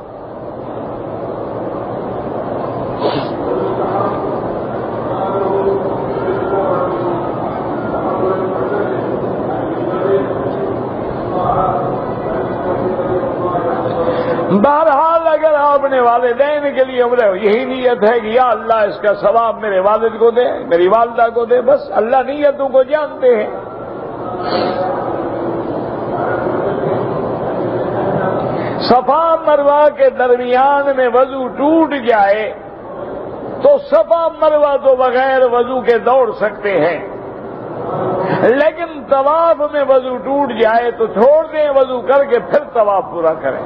بہرحال اگر آپ نے والدین کے لیے عمرہ یہی نیت ہے کہ یا اللہ اس کا ثواب میرے والد کو دے، میری والدہ کو دے، بس اللہ نیتوں کو جانتے ہیں۔ صفا مروہ کے درمیان میں وضو ٹوٹ جائے تو صفا مروہ تو بغیر وضو کے دوڑ سکتے ہیں، لیکن طواف میں وضو ٹوٹ جائے تو چھوڑ دیں، وضو کر کے پھر طواف پورا کریں۔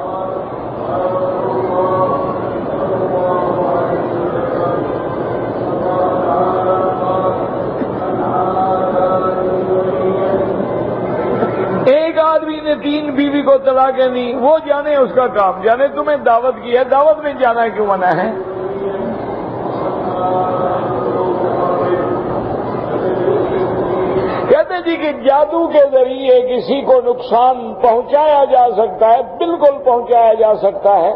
ایک آدمی نے 3 بیوی کو طلاقیں دی، وہ جانے اس کا کام، جانے تمہیں دعوت کی ہے، دعوت میں جانا کیوں منع ہے؟ کہتے جی کہ جادو کے ذریعے کسی کو نقصان پہنچایا جا سکتا ہے، بالکل پہنچایا جا سکتا ہے۔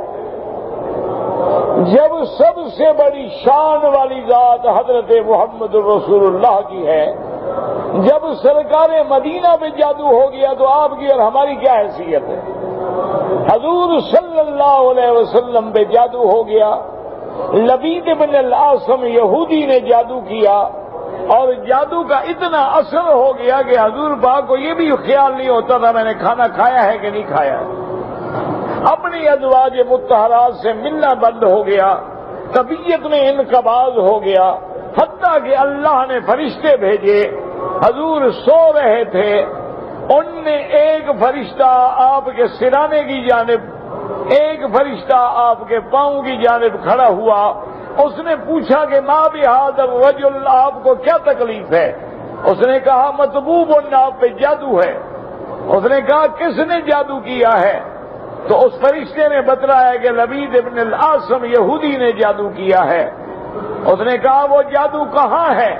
جب سب سے بڑی شان والی ذات حضرت محمد رسول اللہ کی ہے، جب سرکار مدینہ پہ جادو ہو گیا تو آپ کی اور ہماری کیا حیثیت ہے؟ حضور صلی اللہ علیہ وسلم پہ جادو ہو گیا، لبید بن العاصم یہودی نے جادو کیا، اور جادو کا اتنا اثر ہو گیا کہ حضور پاک کو یہ بھی خیال نہیں ہوتا تھا میں نے کھانا کھایا ہے کہ نہیں کھایا ہے۔ اپنی ازواج مطہرات سے ملنا بند ہو گیا، طبیعت میں انقباض ہو گیا، حتیٰ کہ اللہ نے فرشتے بھیجے، حضور سو رہے تھے، ان نے ایک فرشتہ آپ کے سرانے کی جانب، ایک فرشتہ آپ کے پاؤں کی جانب کھڑا ہوا، اس نے پوچھا کہ ما بہذا الرجل، آپ کو کیا تکلیف ہے؟ اس نے کہا مطبوب آپ پہ جادو ہے۔ اس نے کہا کس نے جادو کیا ہے؟ تو اس فرشتے نے بتلایا کہ لبید ابن العاصم یہودی نے جادو کیا ہے۔ اس نے کہا وہ جادو کہاں ہے؟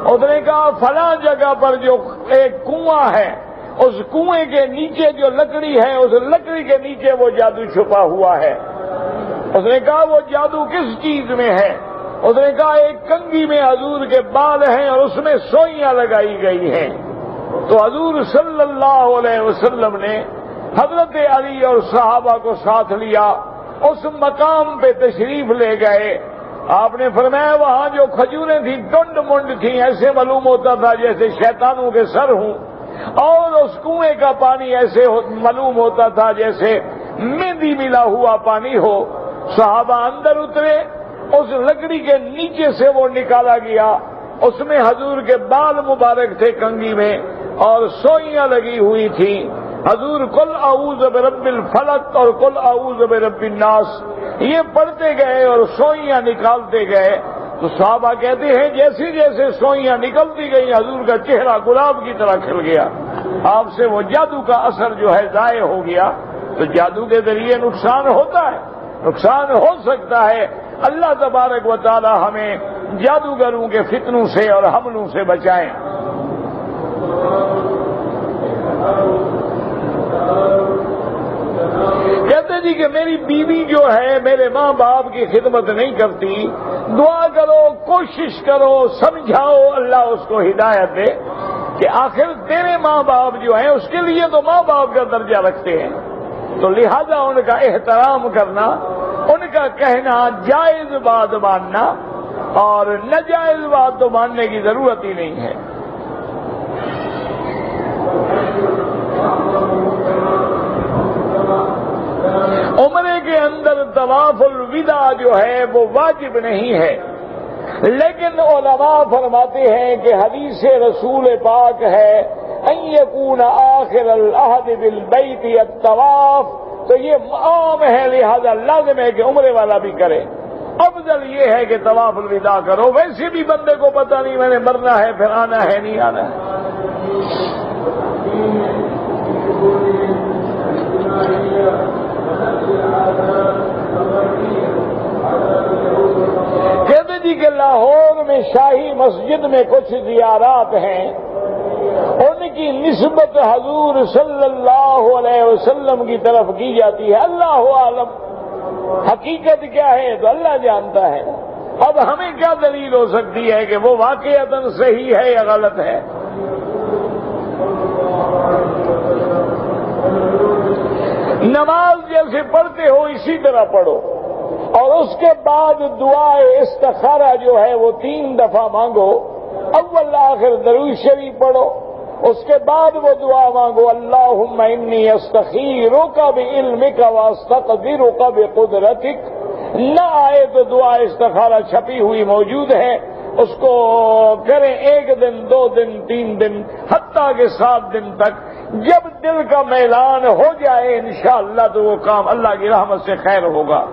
اس نے کہا فلاں جگہ پر جو ایک کنواں ہے، اس کنویں کے نیچے جو لکڑی ہے، اس لکڑی کے نیچے وہ جادو چھپا ہوا ہے۔ اس نے کہا وہ جادو کس چیز میں ہے؟ اس نے کہا ایک کنگھی میں حضور کے بال ہیں اور اس میں سوئیاں لگائی گئی ہیں۔ تو حضور صلی اللہ علیہ وسلم نے حضرت علی اور صحابہ کو ساتھ لیا، اس مقام پہ تشریف لے گئے۔ آپ نے فرمایا وہاں جو کھجوریں تھیں ٹنڈ منڈ تھیں، ایسے معلوم ہوتا تھا جیسے شیطانوں کے سر ہوں، اور اس کنویں کا پانی ایسے معلوم ہوتا تھا جیسے مہندی ملا ہوا پانی ہو۔ صحابہ اندر اترے، اس لکڑی کے نیچے سے وہ نکالا گیا، اس میں حضور کے بال مبارک تھے کنگھی میں، اور سوئیاں لگی ہوئی تھیں۔ حضور قل اعوذ برب الفلق اور قل اعوذ برب الناس یہ پڑھتے گئے اور سوئیاں نکالتے گئے۔ تو صحابہ کہتے ہیں جیسے جیسے سوئیاں نکلتی گئی حضور کا چہرہ گلاب کی طرح کھل گیا، آپ سے وہ جادو کا اثر جو ہے ضائع ہو گیا۔ تو جادو کے ذریعے نقصان ہوتا ہے، نقصان ہو سکتا ہے۔ اللہ تبارک و تعالی ہمیں جادوگروں کے فتنوں سے اور حملوں سے بچائیں۔ کہتے جی کہ میری بیوی جو ہے میرے ماں باپ کی خدمت نہیں کرتی، دعا کرو، کوشش کرو، سمجھاؤ، اللہ اس کو ہدایت دے کہ آخر تیرے ماں باپ جو ہیں اس کے لیے تو ماں باپ کا درجہ رکھتے ہیں، تو لہذا ان کا احترام کرنا، ان کا کہنا جائز بات ماننا، اور ناجائز بات تو ماننے کی ضرورت ہی نہیں ہے۔ عمرے کے اندر طواف الوداع جو ہے وہ واجب نہیں ہے، لیکن علماء فرماتے ہیں کہ حدیث رسول پاک ہے ان یکون آخر العہد بالبیت الطواف، تو یہ عام ہے، لہذا لازم ہے کہ عمرے والا بھی کرے۔ افضل یہ ہے کہ طواف الوداع کرو، ویسے بھی بندے کو پتہ نہیں میں نے مرنا ہے پھر آنا ہے نہیں آنا ہے۔ کہتے جی کہ لاہور میں شاہی مسجد میں کچھ زیارات ہیں، ان کی نسبت حضور صلی اللہ علیہ وسلم کی طرف کی جاتی ہے، اللہ عالم، حقیقت کیا ہے تو اللہ جانتا ہے۔ اب ہمیں کیا دلیل ہو سکتی ہے کہ وہ واقعتاً صحیح ہے یا غلط ہے؟ نماز جیسے پڑھتے ہو اسی طرح پڑھو، اور اس کے بعد دعائے استخارہ جو ہے وہ 3 دفعہ مانگو، اول آخر درود شریف پڑھو، اس کے بعد وہ دعا مانگو اللہم انی استخیرک بعلمک واستقدرک بقدرتک۔ نہ آئے تو دعا استخارہ چھپی ہوئی موجود ہے، اس کو کریں 1 دن 2 دن 3 دن حتیٰ کہ 7 دن تک، جب دل کا میلان ہو جائے انشاءاللہ تو وہ کام اللہ کی رحمت سے خیر ہوگا۔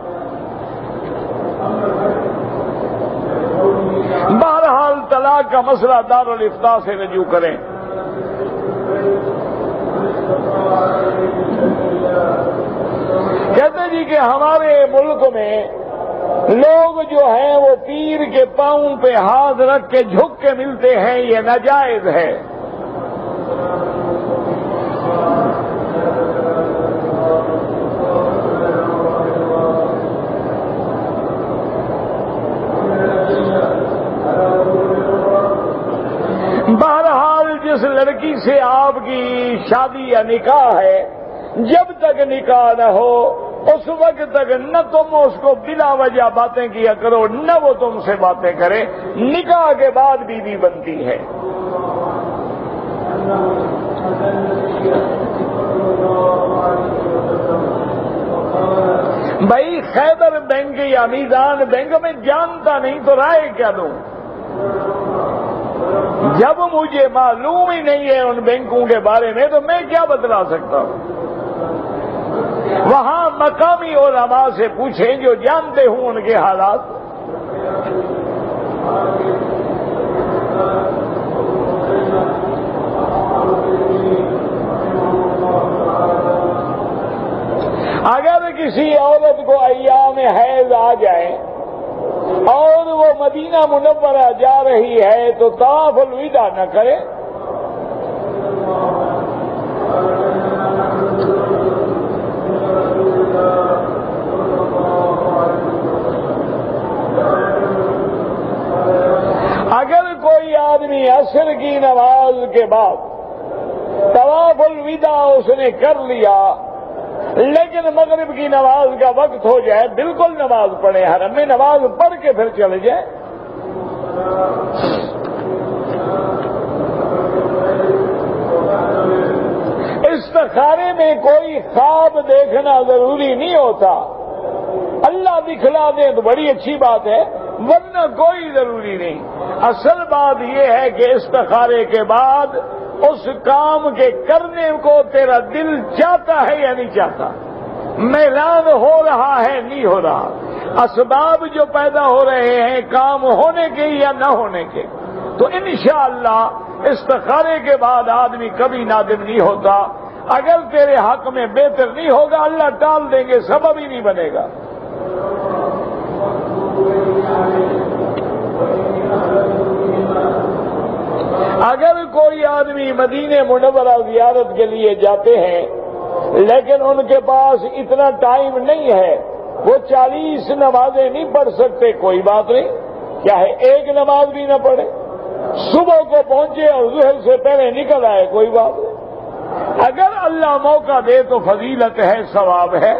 بہرحال طلاق کا مسئلہ دارالافتاء سے رجوع کریں۔ کہتے جی کہ ہمارے ملک میں لوگ جو ہیں وہ پیر کے پاؤں پہ ہاتھ رکھ کے جھک کے ملتے ہیں، یہ ناجائز ہے۔ سے آپ کی شادی یا نکاح ہے، جب تک نکاح نہ ہو اس وقت تک نہ تم اس کو بلا وجہ باتیں کیا کرو، نہ وہ تم سے باتیں کرے۔ نکاح کے بعد بیوی بنتی ہے۔ بھائی خیبر بینک یا میزان بینک میں جانتا نہیں تو رائے کیا دوں؟ جب مجھے معلوم ہی نہیں ہے ان بینکوں کے بارے میں تو میں کیا بتلا سکتا ہوں؟ وہاں مقامی علماء سے پوچھیں جو جانتے ہوں ان کے حالات۔ اگر کسی عورت کو ایام حیض آ جائے اور وہ مدینہ منورہ جا رہی ہے تو طواف الوداع نہ کرے۔ اگر کوئی آدمی عصر کی نماز کے بعد طواف الوداع اس نے کر لیا لیکن مغرب کی نماز کا وقت ہو جائے، بالکل نماز پڑھے، حرم میں نماز پڑھ کے پھر چلے جائے۔ استخارے میں کوئی خواب دیکھنا ضروری نہیں ہوتا، اللہ دکھلا دے تو بڑی اچھی بات ہے، ورنہ کوئی ضروری نہیں۔ اصل بات یہ ہے کہ استخارے کے بعد اس کام کے کرنے کو تیرا دل چاہتا ہے یا نہیں چاہتا، میلان ہو رہا ہے نہیں ہو رہا، اسباب جو پیدا ہو رہے ہیں کام ہونے کے یا نہ ہونے کے، تو انشاءاللہ استخارے کے بعد آدمی کبھی نادم نہیں ہوتا۔ اگر تیرے حق میں بہتر نہیں ہوگا اللہ ٹال دیں گے، سبب ہی نہیں بنے گا۔ اگر کوئی آدمی مدینہ منورہ زیارت کے لیے جاتے ہیں لیکن ان کے پاس اتنا ٹائم نہیں ہے، وہ 40 نمازیں نہیں پڑھ سکتے، کوئی بات نہیں، چاہے ایک نماز بھی نہ پڑھے، صبح کو پہنچے اور ظہر سے پہلے نکل آئے، کوئی بات نہیں۔ اگر اللہ موقع دے تو فضیلت ہے، ثواب ہے۔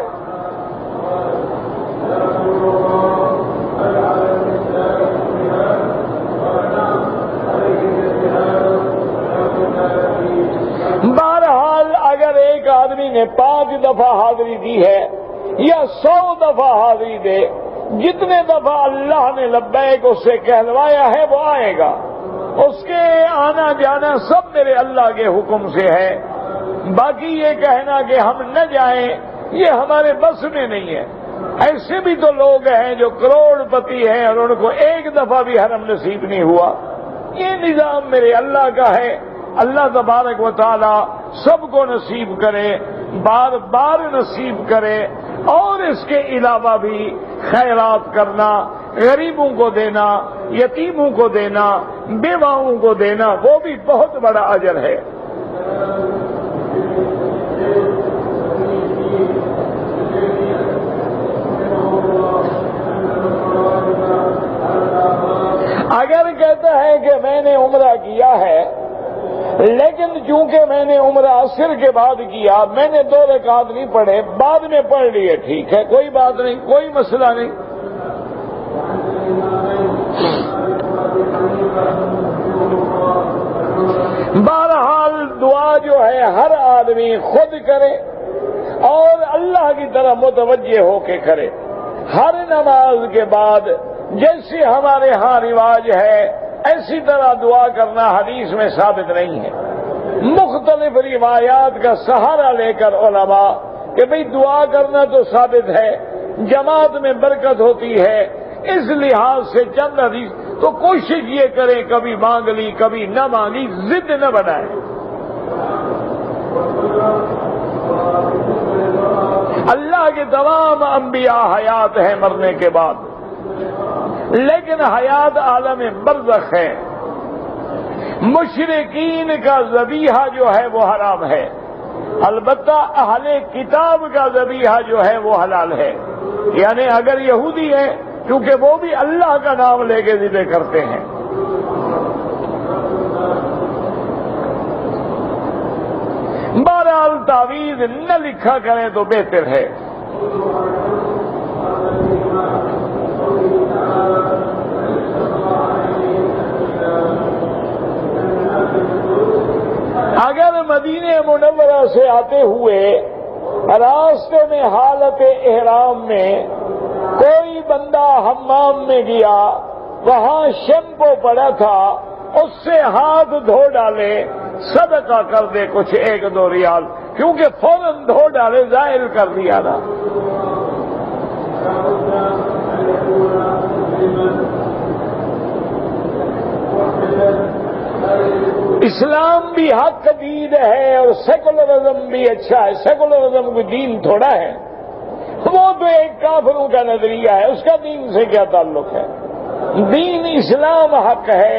بہرحال اگر ایک آدمی نے 5 دفعہ حاضری دی ہے یا 100 دفعہ حاضری دے، جتنے دفعہ اللہ نے لبیک اس سے کہلوایا ہے وہ آئے گا، اس کے آنا جانا سب میرے اللہ کے حکم سے ہے۔ باقی یہ کہنا کہ ہم نہ جائیں یہ ہمارے بس میں نہیں ہے۔ ایسے بھی تو لوگ ہیں جو کروڑ پتی ہیں اور ان کو ایک دفعہ بھی حرم نصیب نہیں ہوا۔ یہ نظام میرے اللہ کا ہے، اللہ تبارک و تعالی سب کو نصیب کرے، بار بار نصیب کرے۔ اور اس کے علاوہ بھی خیرات کرنا، غریبوں کو دینا، یتیموں کو دینا، بیواؤں کو دینا، وہ بھی بہت بڑا اجر ہے۔ اگر کہتا ہے کہ میں نے عمرہ کیا ہے لیکن چونکہ میں نے عمرہ عصر کے بعد کیا، میں نے 2 رکعت نہیں پڑھے، بعد میں پڑھ لیے، ٹھیک ہے، کوئی بات نہیں، کوئی مسئلہ نہیں۔ بہرحال دعا جو ہے ہر آدمی خود کرے اور اللہ کی طرف متوجہ ہو کے کرے۔ ہر نماز کے بعد جیسے ہمارے ہاں رواج ہے ایسی طرح دعا کرنا حدیث میں ثابت نہیں ہے۔ مختلف روایات کا سہارا لے کر علماء کہ بھئی دعا کرنا تو ثابت ہے، جماعت میں برکت ہوتی ہے، اس لحاظ سے چند حدیث تو کوشش یہ کریں کبھی مانگ لی کبھی نہ مانگی، ضد نہ بنائیں۔ اللہ کے تمام انبیاء حیات ہیں مرنے کے بعد، لیکن حیات عالم برزخ ہے۔ مشرکین کا ذبیحہ جو ہے وہ حرام ہے، البتہ اہل کتاب کا ذبیحہ جو ہے وہ حلال ہے۔ یعنی اگر یہودی ہیں کیونکہ وہ بھی اللہ کا نام لے کے ذبح کرتے ہیں۔ بہرحال تعویذ نہ لکھا کریں تو بہتر ہے۔ اگر مدینہ منورہ سے آتے ہوئے راستے میں حالت احرام میں کوئی بندہ حمام میں گیا، وہاں شیمپو پڑا تھا، اس سے ہاتھ دھو ڈالے، صدقہ کر دے کچھ 1-2 ریال، کیونکہ فوراً دھو ڈالے، ظاہر کر دیا نا۔ اسلام بھی حق دین ہے اور سیکولرزم بھی اچھا ہے۔ سیکولرزم کوئی دین تھوڑا ہے، وہ تو ایک کافروں کا نظریہ ہے، اس کا دین سے کیا تعلق ہے؟ دین اسلام حق ہے،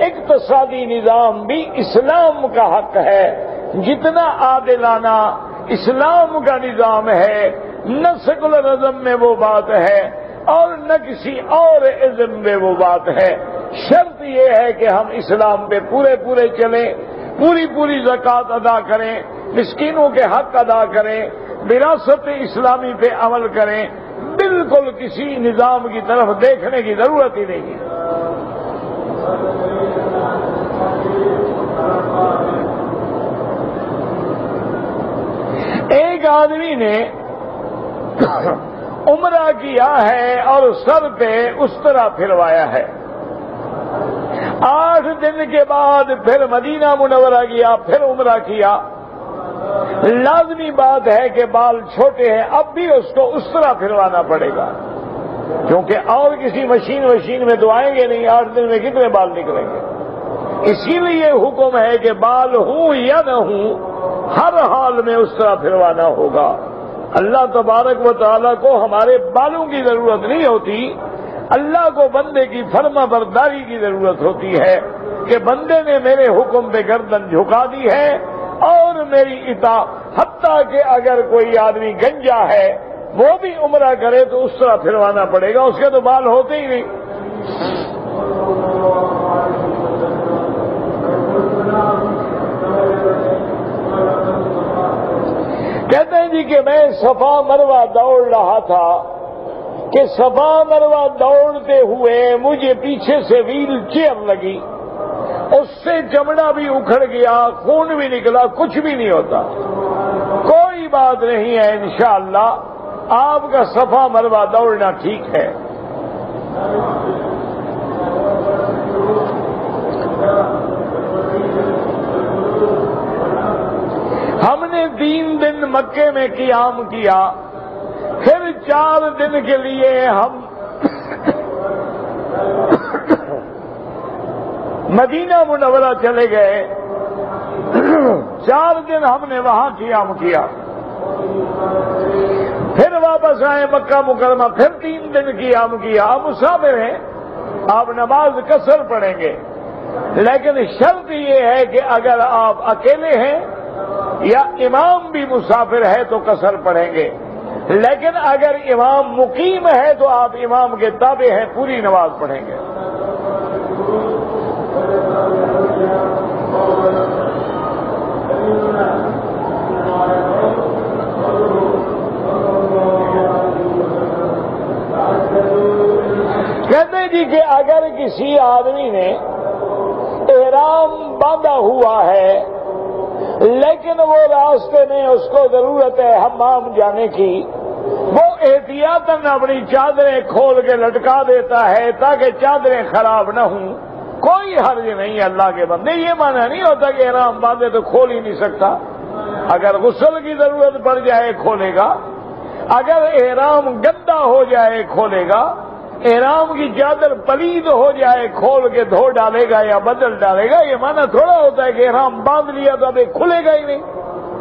اقتصادی نظام بھی اسلام کا حق ہے۔ جتنا عادلانہ اسلام کا نظام ہے، نہ سیکولرزم میں وہ بات ہے اور نہ کسی اور ازم میں وہ بات ہے۔ شرط یہ ہے کہ ہم اسلام پہ پورے چلیں، پوری زکوٰۃ ادا کریں، مسکینوں کے حق ادا کریں، وراثت اسلامی پہ عمل کریں، بالکل کسی نظام کی طرف دیکھنے کی ضرورت ہی نہیں ہے۔ ایک آدمی نے عمرہ کیا ہے اور سر پہ استرا پھروایا ہے، 8 دن کے بعد پھر مدینہ منورہ گیا، پھر عمرہ کیا۔ لازمی بات ہے کہ بال چھوٹے ہیں، اب بھی اس کو استرا پھروانا پڑے گا، کیونکہ اور کسی مشین میں تو آئیں گے نہیں، 8 دن میں کتنے بال نکلیں گے؟ اسی لیے حکم ہے کہ بال ہوں یا نہ ہوں، ہر حال میں استرا پھروانا ہوگا۔ اللہ تبارک و تعالیٰ کو ہمارے بالوں کی ضرورت نہیں ہوتی، اللہ کو بندے کی فرما برداری کی ضرورت ہوتی ہے کہ بندے نے میرے حکم پہ گردن جھکا دی ہے اور میری اطاعت، حتیٰ کہ اگر کوئی آدمی گنجا ہے وہ بھی عمرہ کرے تو اس طرح پھروانا پڑے گا، اس کے تو بال ہوتے ہی نہیں۔ کہتے ہیں جی کہ میں صفا مروہ دوڑ رہا تھا کہ صفا مروہ دوڑتے ہوئے مجھے پیچھے سے ویل چیئر لگی، اس سے چمڑا بھی اکھڑ گیا، خون بھی نکلا، کچھ بھی نہیں ہوتا، کوئی بات نہیں ہے، انشاءاللہ آپ کا صفا مروہ دوڑنا ٹھیک ہے۔ ہم نے 3 دن مکے میں قیام کیا، پھر 4 دن کے لیے ہم مدینہ منورہ چلے گئے، 4 دن ہم نے وہاں قیام کیا، پھر واپس آئے مکہ مکرمہ، پھر 3 دن قیام کیا۔ آپ مسافر ہیں، آپ نماز قصر پڑھیں گے، لیکن شرط یہ ہے کہ اگر آپ اکیلے ہیں یا امام بھی مسافر ہے تو قصر پڑھیں گے، لیکن اگر امام مقیم ہے تو آپ امام کے تابع ہیں، پوری نماز پڑھیں گے۔ کہتے ہیں جی کہ اگر کسی آدمی نے احرام باندھا ہوا ہے لیکن وہ راستے میں اس کو ضرورت ہے حمام جانے کی، وہ احتیاطاً اپنی چادریں کھول کے لٹکا دیتا ہے تاکہ چادریں خراب نہ ہوں، کوئی حرج نہیں ہے اللہ کے بندے۔ یہ معنی نہیں ہوتا کہ احرام باندھے تو کھول ہی نہیں سکتا، اگر غسل کی ضرورت پڑ جائے کھولے گا، اگر احرام گندا ہو جائے کھولے گا، احرام کی چادر پلید ہو جائے کھول کے دھو ڈالے گا یا بدل ڈالے گا۔ یہ معنی تھوڑا ہوتا ہے کہ احرام باندھ لیا تو اب یہ کھلے گا ہی نہیں۔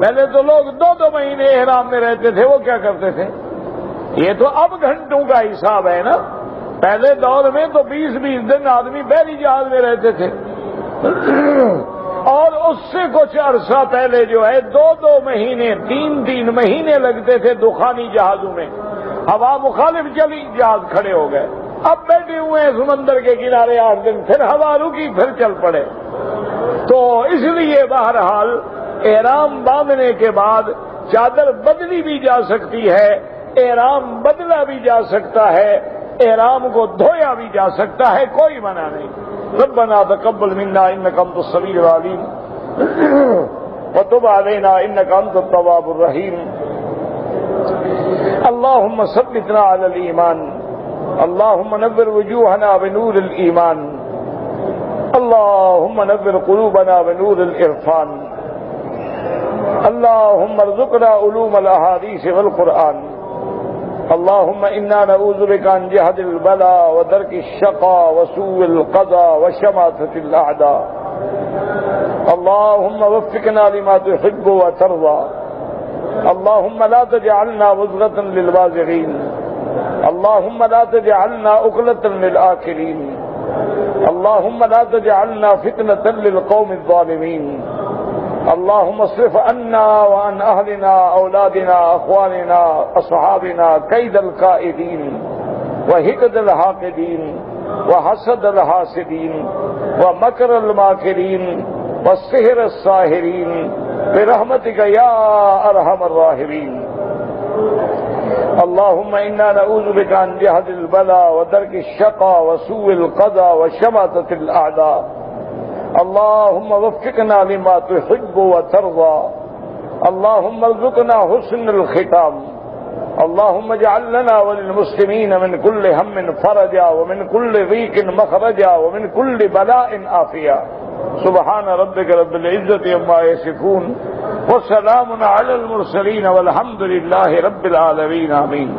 پہلے تو لوگ 2 مہینے احرام میں رہتے تھے، وہ کیا کرتے تھے؟ یہ تو اب گھنٹوں کا حساب ہے نا، پہلے دور میں تو 20 دن آدمی بحری جہاز میں رہتے تھے، اور اس سے کچھ عرصہ پہلے جو ہے 2 مہینے 3 مہینے لگتے تھے دخانی جہازوں میں، ہوا مخالف چلی جہاز کھڑے ہو گئے، اب بیٹھے ہوئے ہیں سمندر کے کنارے 8 دن، پھر ہوا رکی پھر چل پڑے۔ تو اس لیے بہرحال احرام باندھنے کے بعد چادر بدلی بھی جا سکتی ہے، احرام بدلا بھی جا سکتا ہے، احرام کو دھویا بھی جا سکتا ہے، کوئی منع نہیں۔ ربنا تقبل منا انك انت السميع العليم وتب علينا انك انت التواب الرحيم۔ اللهم ثبتنا على الايمان، اللهم نور وجوهنا بنور الايمان، اللهم نور قلوبنا بنور العرفان، اللهم ارزقنا علوم الاحاديث والقرآن، اللهم انا نعوذ بك عن جهد البلاء ودرك الشقاء وسوء القضاء وشماتة الاعداء، اللهم وفقنا لما تحب وترضى، اللهم لا تجعلنا مزغة للبازغين، اللهم لا تجعلنا عقلة للآكلين، اللهم لا تجعلنا فتنة للقوم الظالمين، اللهم اصرف عنا وعن أهلنا أولادنا أخواننا أصحابنا كيد الكائدين وحقد الحاقدين وحسد الحاسدين ومكر الماكرين والسحر الساحرين برحمتك يا أرحم الراحمين۔ اللهم إنا نعوذ بك عن جهد البلاء ودرك الشقاء وسوء القضاء وشماتة الأعداء، اللهم وفقنا لما تحب وترضى، اللهم ارزقنا حسن الختام، اللهم اجعل لنا وللمسلمين من كل هم فرجا ومن كل ضيق مخرجا ومن كل بلاء عافية۔ سبحان ربك رب العزة عما يصفون وسلام على المرسلين والحمد لله رب العالمين، آمين۔